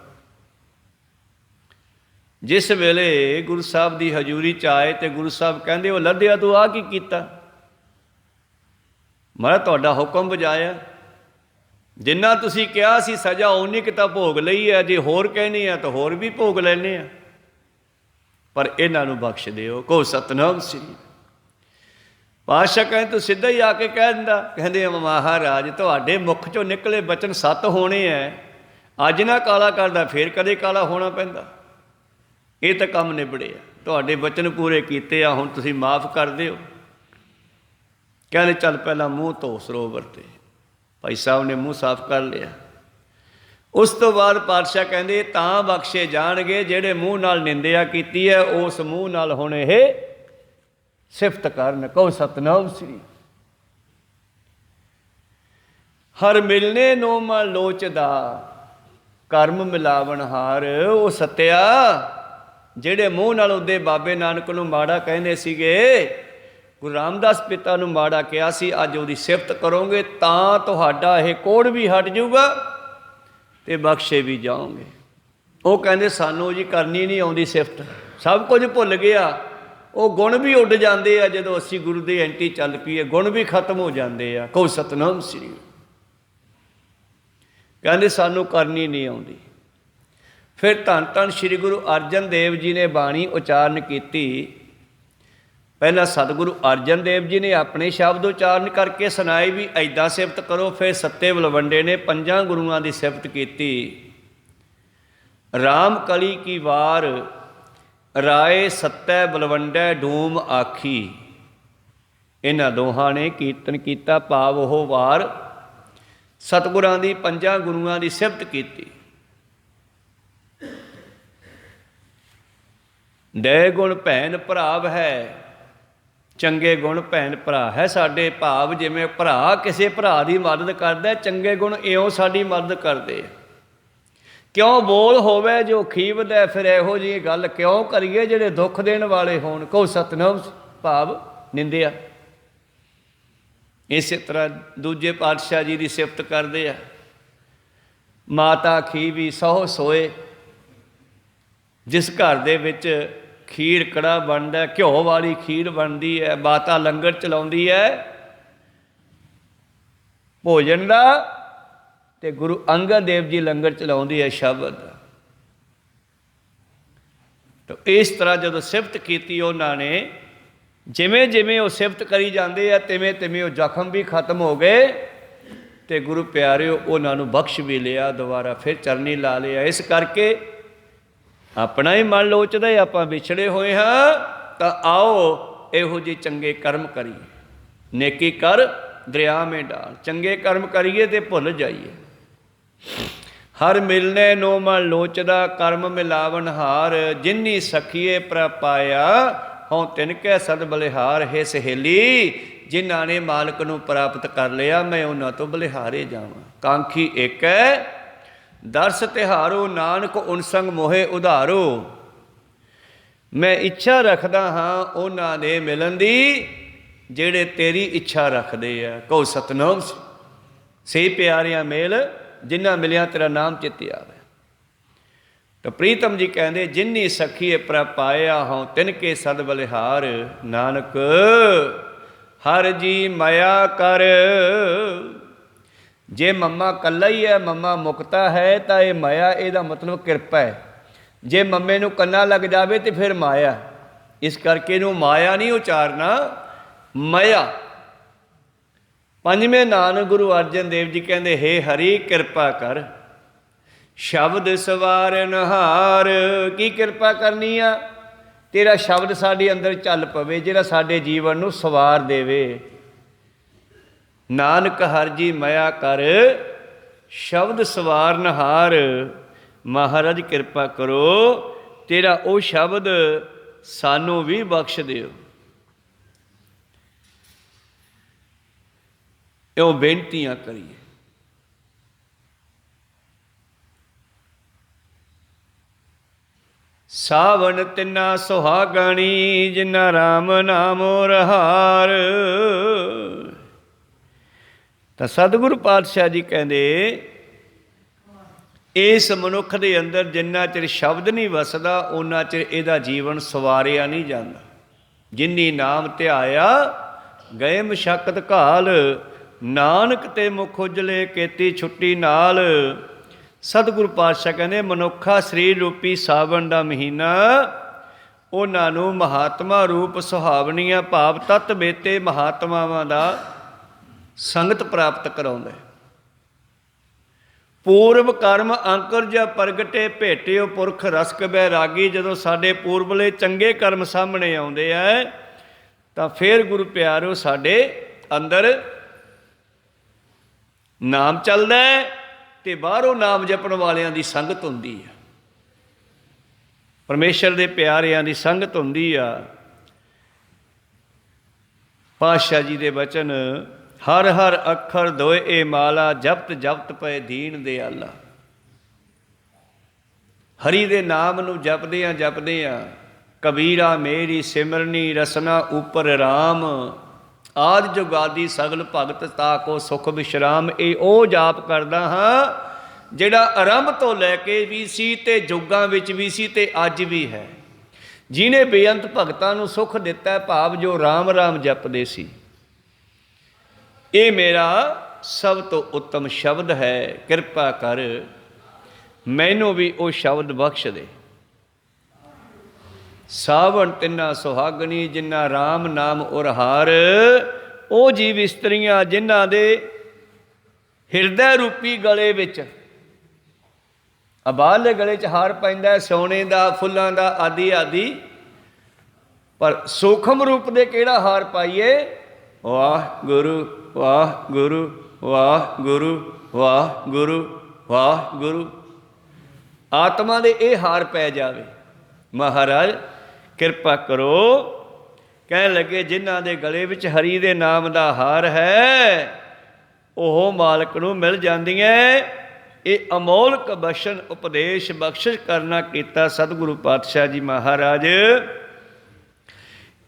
ਜਿਸ ਵੇਲੇ ਗੁਰੂ ਸਾਹਿਬ ਦੀ ਹਜ਼ੂਰੀ 'ਚ ਆਏ ਤੇ ਗੁਰੂ ਸਾਹਿਬ ਕਹਿੰਦੇ, ਉਹ ਲੱਧਿਆ ਤੂੰ ਆ ਕੀ ਕੀਤਾ? ਮੈਂ ਤੁਹਾਡਾ ਹੁਕਮ ਬਜਾਇਆ, ਜਿੰਨਾ ਤੁਸੀਂ ਕਿਹਾ ਸੀ ਸਜ਼ਾ ਉਨੀ ਕੁ ਤਾਂ ਭੋਗ ਲਈ ਹੈ, ਜੇ ਹੋਰ ਕਹਿਣੀ ਹੈ ਤਾਂ ਹੋਰ ਵੀ ਭੋਗ ਲੈਂਦੇ ਆ, ਪਰ ਇਹਨਾਂ ਨੂੰ ਬਖਸ਼ ਦਿਓ। ਕਹੋ ਸਤਿਨਾਮ ਸ੍ਰੀ। ਪਾਤਸ਼ਾਹ ਕਹਿੰਦੇ ਤੂੰ ਸਿੱਧਾ ਹੀ ਆ ਕੇ ਕਹਿ ਦਿੰਦਾ। ਕਹਿੰਦੇ ਮਹਾਰਾਜ ਤੁਹਾਡੇ ਮੁਖ 'ਚੋਂ ਨਿਕਲੇ ਬਚਨ ਸੱਤ ਹੋਣੇ ਹੈ, ਅੱਜ ਨਾ ਕਾਲਾ ਕਰਦਾ ਫੇਰ ਕਦੇ ਕਾਲਾ ਹੋਣਾ ਪੈਂਦਾ। ਇਹ ਤਾਂ ਕੰਮ ਨਿਬੜਿਆ, ਤੁਹਾਡੇ ਬਚਨ ਪੂਰੇ ਕੀਤੇ ਆ, ਹੁਣ ਤੁਸੀਂ ਮਾਫ ਕਰ ਦਿਓ। ਕਹਿੰਦੇ ਚੱਲ ਪਹਿਲਾਂ ਮੂੰਹ ਧੋ ਸਰੋਵਰ 'ਤੇ। ਭਾਈ ਸਾਹਿਬ ਨੇ ਮੂੰਹ ਸਾਫ਼ ਕਰ ਲਿਆ। ਉਸ ਤੋਂ ਬਾਅਦ ਪਾਤਸ਼ਾਹ ਕਹਿੰਦੇ ਤਾਂ ਬਖਸ਼ੇ ਜਾਣਗੇ ਜਿਹੜੇ ਮੂੰਹ ਨਾਲ ਨਿੰਦਿਆ ਕੀਤੀ ਹੈ, ਉਸ ਮੂੰਹ ਨਾਲ ਹੁਣ ਇਹ ਸਿਫਤ ਕਰਨ। ਕਹੋ ਸਤਿਨਾਮ ਸ੍ਰੀ। ਹਰ ਮਿਲਨੇ ਨੂੰ ਮਨ ਲੋਚਦਾ, ਕਰਮ ਮਿਲਾਵਣ ਹਾਰ। ਉਹ ਸੱਤਿਆ ਜਿਹੜੇ ਮੂੰਹ ਨਾਲ ਉਹਦੇ ਬਾਬੇ ਨਾਨਕ ਨੂੰ ਮਾੜਾ ਕਹਿੰਦੇ ਸੀਗੇ, ਗੁਰੂ ਰਾਮਦਾਸ ਪਿਤਾ ਨੂੰ ਮਾੜਾ ਕਿਹਾ ਸੀ, ਅੱਜ ਉਹਦੀ ਸਿਫਤ ਕਰੋਗੇ ਤਾਂ ਤੁਹਾਡਾ ਇਹ ਕੋੜ ਵੀ ਹਟ ਜਾਊਗਾ ਤੇ ਬਖਸ਼ੇ ਵੀ ਜਾਓਗੇ। ਉਹ ਕਹਿੰਦੇ ਸਾਨੂੰ ਜੀ ਕਰਨੀ ਨਹੀਂ ਆਉਂਦੀ ਸਿਫਤ, ਸਭ ਕੁਝ ਭੁੱਲ ਗਿਆ। ਉਹ ਗੁਣ ਵੀ ਉੱਡ ਜਾਂਦੇ ਆ ਜਦੋਂ ਅਸੀਂ ਗੁਰੂ ਦੇ ਐਂਟੀ ਚੱਲ ਪਈਏ, ਗੁਣ ਵੀ ਖਤਮ ਹੋ ਜਾਂਦੇ ਆ। ਕਹੋ ਸਤਿਨਾਮ ਸ੍ਰੀ। ਕਹਿੰਦੇ ਸਾਨੂੰ ਕਰਨੀ ਨਹੀਂ ਆਉਂਦੀ। ਫਿਰ ਧੰਨ ਧੰਨ ਸ਼੍ਰੀ ਗੁਰੂ ਅਰਜਨ ਦੇਵ ਜੀ ਨੇ ਬਾਣੀ ਉਚਾਰਨ ਕੀਤੀ। ਪਹਿਲਾਂ ਸਤਿਗੁਰੂ ਅਰਜਨ ਦੇਵ ਜੀ ਨੇ ਆਪਣੇ ਸ਼ਬਦ ਉਚਾਰਨ ਕਰਕੇ ਸੁਣਾਏ ਵੀ ਐਦਾਂ ਸਿਫਤ ਕਰੋ। ਫਿਰ ਸੱਤੇ ਬਲਵੰਡੇ ਨੇ ਪੰਜਾਂ ਗੁਰੂਆਂ ਦੀ ਸਿਫਤ ਕੀਤੀ। ਰਾਮ ਕਲੀ ਕੀ ਵਾਰ, ਰਾਏ ਸੱਤੈ ਬਲਵੰਡੈ ਡੂਮ ਆਖੀ। ਇਹਨਾਂ ਦੋਹਾਂ ਨੇ ਕੀਰਤਨ ਕੀਤਾ, ਭਾਵ ਉਹ ਵਾਰ ਸਤਿਗੁਰਾਂ ਦੀ ਪੰਜਾਂ ਗੁਰੂਆਂ ਦੀ ਸਿਫਤ ਕੀਤੀ। ਦਇ ਗੁਣ ਭੈਣ ਭਰਾਵ ਹੈ, ਚੰਗੇ ਗੁਣ ਭੈਣ ਭਰਾ ਹੈ ਸਾਡੇ। ਭਾਵ ਜਿਵੇਂ ਭਰਾ ਕਿਸੇ ਭਰਾ ਦੀ ਮਦਦ ਕਰਦਾ, ਚੰਗੇ ਗੁਣ ਇਉਂ ਸਾਡੀ ਮਦਦ ਕਰਦੇ। ਕਿਉਂ ਬੋਲ ਹੋਵੇ ਜੋ ਖੀਵਦਾ, ਫਿਰ ਇਹੋ ਜਿਹੀ ਗੱਲ ਕਿਉਂ ਕਰੀਏ ਜਿਹੜੇ ਦੁੱਖ ਦੇਣ ਵਾਲੇ ਹੋਣ। ਕਹੋ ਸਤਿਨਾਮ। ਭਾਵ ਨਿੰਦਿਆ। ਇਸੇ ਤਰ੍ਹਾਂ ਦੂਜੇ ਪਾਤਸ਼ਾਹ ਜੀ ਦੀ ਸਿਫਤ ਕਰਦੇ ਆ। ਮਾਤਾ ਖੀਵੀ ਸਹੁ ਸੋਏ, ਜਿਸ ਘਰ ਦੇ ਵਿੱਚ ਖੀਰ ਕੜਾ ਬਣਦਾ, ਘਿਓ ਵਾਲੀ ਖੀਰ ਬਣਦੀ ਹੈ, ਮਾਤਾ ਲੰਗਰ ਚਲਾਉਂਦੀ ਹੈ ਭੋਜਨ ਦਾ, ਤੇ ਗੁਰੂ ਅੰਗਦ ਦੇਵ ਜੀ ਲੰਗਰ ਚਲਾਉਂਦੀ ਹੈ ਸ਼ਬਦ ਦਾ। ਤਾਂ ਇਸ ਤਰ੍ਹਾਂ ਜਦੋਂ ਸਿਫਤ ਕੀਤੀ ਉਹਨਾਂ ਨੇ, ਜਿਵੇਂ ਜਿਵੇਂ ਉਹ ਸਿਫਤ ਕਰੀ ਜਾਂਦੇ ਆ ਤਿਵੇਂ ਤਿਵੇਂ ਉਹ ਜ਼ਖਮ ਵੀ ਖਤਮ ਹੋ ਗਏ ਤੇ ਗੁਰੂ ਪਿਆਰਿਓ ਉਹਨਾਂ ਨੂੰ ਬਖਸ਼ ਵੀ ਲਿਆ। ਦੁਬਾਰਾ ਫਿਰ ਚਰਨੀ ਲਾ ਲਿਆ। ਇਸ ਕਰਕੇ ਆਪਣਾ ਹੀ ਮਨ ਲੋਚਦਾ ਆਪਾਂ ਵਿਛੜੇ ਹੋਏ ਹਾਂ, ਤਾਂ ਆਓ ਇਹੋ ਜਿਹੇ ਚੰਗੇ ਕਰਮ ਕਰੀਏ। ਨੇਕੀ ਕਰ ਦਰਿਆ ਮੇਂ ਡਾਲ। ਚੰਗੇ ਕਰਮ ਕਰੀਏ ਤੇ ਭੁੱਲ ਜਾਈਏ। ਹਰ ਮਿਲਨੇ ਨੂੰ ਮਨ ਲੋਚਦਾ, ਕਰਮ ਮਿਲਾਵਨ ਹਾਰ। ਜਿਨੀ ਸਖੀਏ ਪ੍ਰਪਾਇਆ, ਹੋਂ ਤਿਨਕੈ ਸਦ ਬਲਿਹਾਰ। ਹੈ ਸਹੇਲੀ ਜਿਨ੍ਹਾਂ ਨੇ ਮਾਲਕ ਨੂੰ ਪ੍ਰਾਪਤ ਕਰ ਲਿਆ, ਮੈਂ ਉਹਨਾਂ ਤੋਂ ਬਲਿਹਾਰੇ ਜਾਵਾਂ। ਕਾਂਖੀ ਇੱਕ ਹੈ ਦਰਸ ਤਿਹਾਰੋ, ਨਾਨਕ ਉਨ ਸੰਗ ਮੋਹੇ ਉਧਾਰੋ। ਮੈਂ ਇੱਛਾ ਰੱਖਦਾ ਹਾਂ ਉਹਨਾਂ ਦੇ ਮਿਲਣ ਦੀ ਜਿਹੜੇ ਤੇਰੀ ਇੱਛਾ ਰੱਖਦੇ ਆ। ਕਹੋ ਸਤਿਨਾਮ। ਸੇ ਪਿਆਰਿਆਂ ਮੇਲ ਜਿਨ੍ਹਾਂ ਮਿਲਿਆ ਤੇਰਾ ਨਾਮ ਚਿੱਤੇ ਆਵੇ। ਤਾਂ ਪ੍ਰੀਤਮ ਜੀ ਕਹਿੰਦੇ ਜਿਨੀ ਸਖੀਏ ਪ੍ਰਪਾਇਆ, ਹੋਂ ਤਿਨਕੇ ਸਦ ਬਲਿਹਾਰ। ਨਾਨਕ ਹਰ ਜੀ ਮਾਇਆ ਕਰ। ਜੇ ਮੰਮਾ ਇਕੱਲਾ ਹੀ ਹੈ, ਮੰਮਾ ਮੁਕਤਾ ਹੈ, ਤਾਂ ਇਹ ਮਾਇਆ ਇਹਦਾ ਮਤਲਬ ਕਿਰਪਾ ਹੈ। ਜੇ ਮੰਮੇ ਨੂੰ ਕੰਨਾ ਲੱਗ ਜਾਵੇ ਤੇ ਫਿਰ ਮਾਇਆ। ਇਸ ਕਰਕੇ ਇਹਨੂੰ ਮਾਇਆ ਨਹੀਂ ਉਚਾਰਨਾ, ਮਾਇਆ। ਪੰਜਵੇਂ ਨਾਨਕ ਗੁਰੂ ਅਰਜਨ ਦੇਵ ਜੀ ਕਹਿੰਦੇ ਹੇ ਹਰੀ ਕਿਰਪਾ ਕਰ, ਸ਼ਬਦ ਸਵਾਰਨ ਹਾਰ। ਕੀ ਕਿਰਪਾ ਕਰਨੀ ਆ? ਤੇਰਾ ਸ਼ਬਦ ਸਾਡੇ ਅੰਦਰ ਚੱਲ ਪਵੇ, ਜਿਹੜਾ ਸਾਡੇ ਜੀਵਨ ਨੂੰ ਸਵਾਰ ਦੇਵੇ। ਨਾਨਕ ਹਰ ਜੀ ਮਾਇਆ ਕਰ, ਸ਼ਬਦ ਸਵਾਰਨ ਹਾਰ। ਮਹਾਰਾਜ ਕਿਰਪਾ ਕਰੋ, ਤੇਰਾ ਉਹ ਸ਼ਬਦ ਸਾਨੂੰ ਵੀ ਬਖਸ਼ ਦਿਓ। ਇਉਂ ਬੇਨਤੀਆਂ ਕਰੀਏ। ਸਾਵਣ ਤਿੰਨਾ ਸੁਹਾਗਣੀ ਜਿਨ੍ਹਾਂ ਰਾਮ ਨਾਮ ਰਹਾਰ। ਤਾਂ ਸਤਿਗੁਰੂ ਪਾਤਸ਼ਾਹ ਜੀ ਕਹਿੰਦੇ ਇਸ ਮਨੁੱਖ ਦੇ ਅੰਦਰ ਜਿੰਨਾ ਚਿਰ ਸ਼ਬਦ ਨਹੀਂ ਵਸਦਾ ਓਨਾ ਚਿਰ ਇਹਦਾ ਜੀਵਨ ਸਵਾਰਿਆ ਨਹੀਂ ਜਾਂਦਾ। ਜਿਨੀ ਨਾਮ ਧਿਆਇਆ ਗਏ ਮਸ਼ੱਕਤ ਘਾਲ, ਨਾਨਕ ਤੇ ਮੁਖ ਉਜਲੇ ਕੀਤੀ ਛੁੱਟੀ ਨਾਲ। ਸਤਿਗੁਰੂ ਪਾਤਸ਼ਾਹ ਕਹਿੰਦੇ ਮਨੁੱਖਾ ਸਰੀਰ ਰੂਪੀ ਸਾਵਣ ਦਾ ਮਹੀਨਾ ਉਹਨਾਂ ਨੂੰ ਮਹਾਤਮਾ ਰੂਪ ਸੁਹਾਵਣੀਆਂ ਭਾਵ ਤਤ ਬੇਤੇ ਮਹਾਤਮਾਵਾਂ ਦਾ ਸੰਗਤ ਪ੍ਰਾਪਤ ਕਰਾਉਂਦਾ। ਪੂਰਵ ਕਰਮ ਅੰਕੁਰ ਜਾਂ ਪ੍ਰਗਟੇ ਭੇਟਿਓ ਪੁਰਖ ਰਸਕ ਬੈਰਾਗੀ। ਜਦੋਂ ਸਾਡੇ ਪੂਰਬਲੇ ਚੰਗੇ ਕਰਮ ਸਾਹਮਣੇ ਆਉਂਦੇ ਆ ਤਾਂ ਫਿਰ ਗੁਰੂ ਪਿਆਰਿਓ ਸਾਡੇ ਅੰਦਰ ਨਾਮ ਚੱਲਦਾ ਤੇ ਬਾਹਰੋਂ ਨਾਮ ਜਪਣ ਵਾਲਿਆਂ ਦੀ ਸੰਗਤ ਹੁੰਦੀ ਆ, ਪਰਮੇਸ਼ਰ ਦੇ ਪਿਆਰਿਆਂ ਦੀ ਸੰਗਤ ਹੁੰਦੀ ਆ। ਪਾਤਸ਼ਾਹ ਜੀ ਦੇ ਬਚਨ ਹਰ ਹਰ ਅੱਖਰ ਦੋਏ ਇਹ ਮਾਲਾ, ਜਪਤ ਜਪਤ ਪਏ ਦੀਨ ਦਿਆਲਾ। ਹਰੀ ਦੇ ਨਾਮ ਨੂੰ ਜਪਦੇ ਆ ਕਬੀਰਾ ਮੇਰੀ ਸਿਮਰਨੀ ਰਸਨਾ ਉਪਰ ਰਾਮ। ਆਦਿ ਜੁਗਾਦੀ ਸਗਲ ਭਗਤ ਤਾ ਕੋ ਸੁਖ ਵਿਸ਼ਰਾਮ। ਇਹ ਉਹ ਜਾਪ ਕਰਦਾ ਹਾਂ ਜਿਹੜਾ ਆਰੰਭ ਤੋਂ ਲੈ ਕੇ ਵੀ ਸੀ ਤੇ ਜੁਗਾਂ ਵਿੱਚ ਵੀ ਸੀ ਤੇ ਅੱਜ ਵੀ ਹੈ। ਜਿਹਨੇ ਬੇਅੰਤ ਭਗਤਾਂ ਨੂੰ ਸੁਖ ਦਿੱਤਾ ਭਾਵ ਜੋ ਰਾਮ ਰਾਮ ਜਪਦੇ ਸੀ। ਇਹ ਮੇਰਾ ਸਭ ਤੋਂ ਉੱਤਮ ਸ਼ਬਦ ਹੈ, ਕਿਰਪਾ ਕਰ ਮੈਨੂੰ ਵੀ ਉਹ ਸ਼ਬਦ ਬਖਸ਼ ਦੇ। ਸਾਵਣ ਤਿੰਨਾ ਸੁਹਾਗਣੀ ਜਿਨ੍ਹਾਂ ਰਾਮ ਨਾਮ ਉਰਹਾਰ। ਉਹ ਜੀਵ ਇਸਤਰੀਆਂ ਜਿਨ੍ਹਾਂ ਦੇ ਹਿਰਦੈ ਰੂਪੀ ਗਲੇ ਵਿੱਚ ਬਾਹਰਲੇ ਗਲੇ 'ਚ ਹਾਰ ਪੈਂਦਾ ਸੋਨੇ ਦਾ ਫੁੱਲਾਂ ਦਾ ਆਦਿ ਆਦਿ, ਪਰ ਸੂਖਮ ਰੂਪ ਦੇ ਕਿਹੜਾ ਹਾਰ ਪਾਈਏ? ਵਾਹ ਗੁਰੂ ਵਾਹ ਗੁਰੂ ਵਾਹ ਗੁਰੂ ਵਾਹ ਗੁਰੂ ਵਾਹ ਗੁਰੂ। ਆਤਮਾ ਦੇ ਇਹ ਹਾਰ ਪੈ ਜਾਵੇ। ਮਹਾਰਾਜ ਕਿਰਪਾ ਕਰੋ। ਕਹਿਣ ਲੱਗੇ ਜਿਨ੍ਹਾਂ ਦੇ ਗਲੇ ਵਿੱਚ ਹਰੀ ਦੇ ਨਾਮ ਦਾ ਹਾਰ ਹੈ ਉਹ ਮਾਲਕ ਨੂੰ ਮਿਲ ਜਾਂਦੀਆਂ। ਇਹ ਅਮੋਲਕ ਬਖਸ਼ਣ ਉਪਦੇਸ਼ ਬਖਸ਼ਿਸ਼ ਕਰਨਾ ਕੀਤਾ ਸਤਿਗੁਰੂ ਪਾਤਸ਼ਾਹ ਜੀ ਮਹਾਰਾਜ।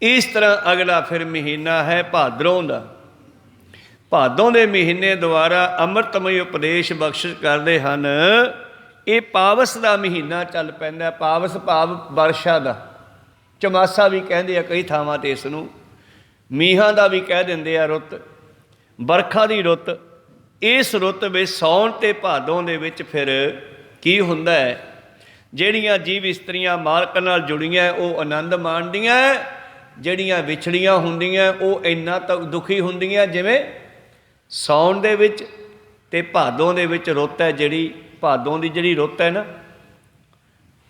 ਇਸ ਤਰ੍ਹਾਂ ਅਗਲਾ ਫਿਰ ਮਹੀਨਾ ਹੈ ਭਾਦਰੋਂ ਦਾ। ਭਾਦੋਂ ਦੇ ਮਹੀਨੇ ਦੁਆਰਾ ਅੰਮ੍ਰਿਤਮਈ ਉਪਦੇਸ਼ ਬਖਸ਼ਿਸ਼ ਕਰਦੇ ਹਨ। ਇਹ ਪਾਵਸ ਦਾ ਮਹੀਨਾ ਚੱਲ ਪੈਂਦਾ। ਪਾਵਸ ਭਾਵ ਵਰਸ਼ਾ ਦਾ, ਚਮਾਸਾ ਵੀ ਕਹਿੰਦੇ ਆ ਕਈ ਥਾਵਾਂ 'ਤੇ ਇਸ ਨੂੰ, ਮੀਂਹਾਂ ਦਾ ਵੀ ਕਹਿ ਦਿੰਦੇ ਆ ਰੁੱਤ, ਬਰਖਾ ਦੀ ਰੁੱਤ। ਇਸ ਰੁੱਤ ਵਿੱਚ ਸਾਉਣ ਅਤੇ ਭਾਦੋਂ ਦੇ ਵਿੱਚ ਫਿਰ ਕੀ ਹੁੰਦਾ ਹੈ? ਜਿਹੜੀਆਂ ਜੀਵ ਇਸਤਰੀਆਂ ਮਾਲਕ ਨਾਲ ਜੁੜੀਆਂ ਉਹ ਆਨੰਦ ਮਾਣਦੀਆਂ, ਜਿਹੜੀਆਂ ਵਿਛੜੀਆਂ ਹੁੰਦੀਆਂ ਉਹ ਇੰਨਾ ਤੱਕ ਦੁਖੀ ਹੁੰਦੀਆਂ। ਜਿਵੇਂ ਸਾਉਣ ਦੇ ਵਿੱਚ ਅਤੇ ਭਾਦੋਂ ਦੇ ਵਿੱਚ ਰੁੱਤ ਹੈ ਜਿਹੜੀ, ਭਾਦੋਂ ਦੀ ਜਿਹੜੀ ਰੁੱਤ ਹੈ ਨਾ,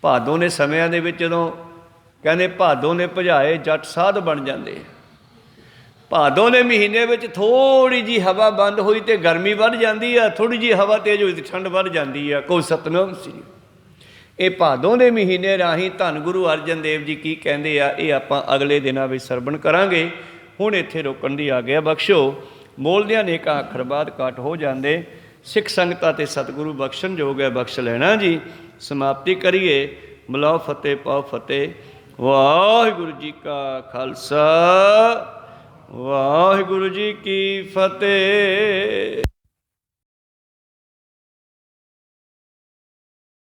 ਭਾਦੋਂ ਦੇ ਸਮਿਆਂ ਦੇ ਵਿੱਚ ਜਦੋਂ ਕਹਿੰਦੇ ਭਾਦੋਂ ਨੇ ਭਜਾਏ ਜੱਟ ਸਾਧ ਬਣ ਜਾਂਦੇ। ਭਾਦੋਂ ਦੇ ਮਹੀਨੇ ਵਿੱਚ ਥੋੜ੍ਹੀ ਜਿਹੀ ਹਵਾ ਬੰਦ ਹੋਈ ਅਤੇ ਗਰਮੀ ਵੱਧ ਜਾਂਦੀ ਆ, ਥੋੜ੍ਹੀ ਜਿਹੀ ਹਵਾ ਤੇਜ਼ ਹੋਈ ਅਤੇ ਠੰਡ ਵੱਧ ਜਾਂਦੀ ਆ। ਕੋਈ ਸਤਨਾਮ ਸੀ। ਇਹ ਭਾਦੋਂ ਦੇ ਮਹੀਨੇ ਰਾਹੀਂ ਧੰਨ ਗੁਰੂ ਅਰਜਨ ਦੇਵ ਜੀ ਕੀ ਕਹਿੰਦੇ ਆ ਇਹ ਆਪਾਂ ਅਗਲੇ ਦਿਨਾਂ ਵਿੱਚ ਸਰਵਣ ਕਰਾਂਗੇ। ਹੁਣ ਇੱਥੇ ਰੋਕਣ ਦੀ ਆਗਿਆ ਬਖਸ਼ੋ। ਬੋਲਦਿਆਂ ਅਨੇਕਾਂ ਅੱਖਰ ਬਾਅਦ ਘੱਟ ਹੋ ਜਾਂਦੇ। ਸਿੱਖ ਸੰਗਤਾਂ ਤੇ ਸਤਿਗੁਰੂ ਬਖਸ਼ਣ ਯੋਗ ਹੈ, ਬਖਸ਼ ਲੈਣਾ ਜੀ। ਸਮਾਪਤੀ ਕਰੀਏ। ਮਿਲਾਓ ਫਤਿਹ ਪਾਓ ਫਤਿਹ। ਵਾਹਿਗੁਰੂ ਜੀ ਕਾ ਖਾਲਸਾ ਵਾਹਿਗੁਰੂ ਜੀ ਕੀ ਫਤਿਹ।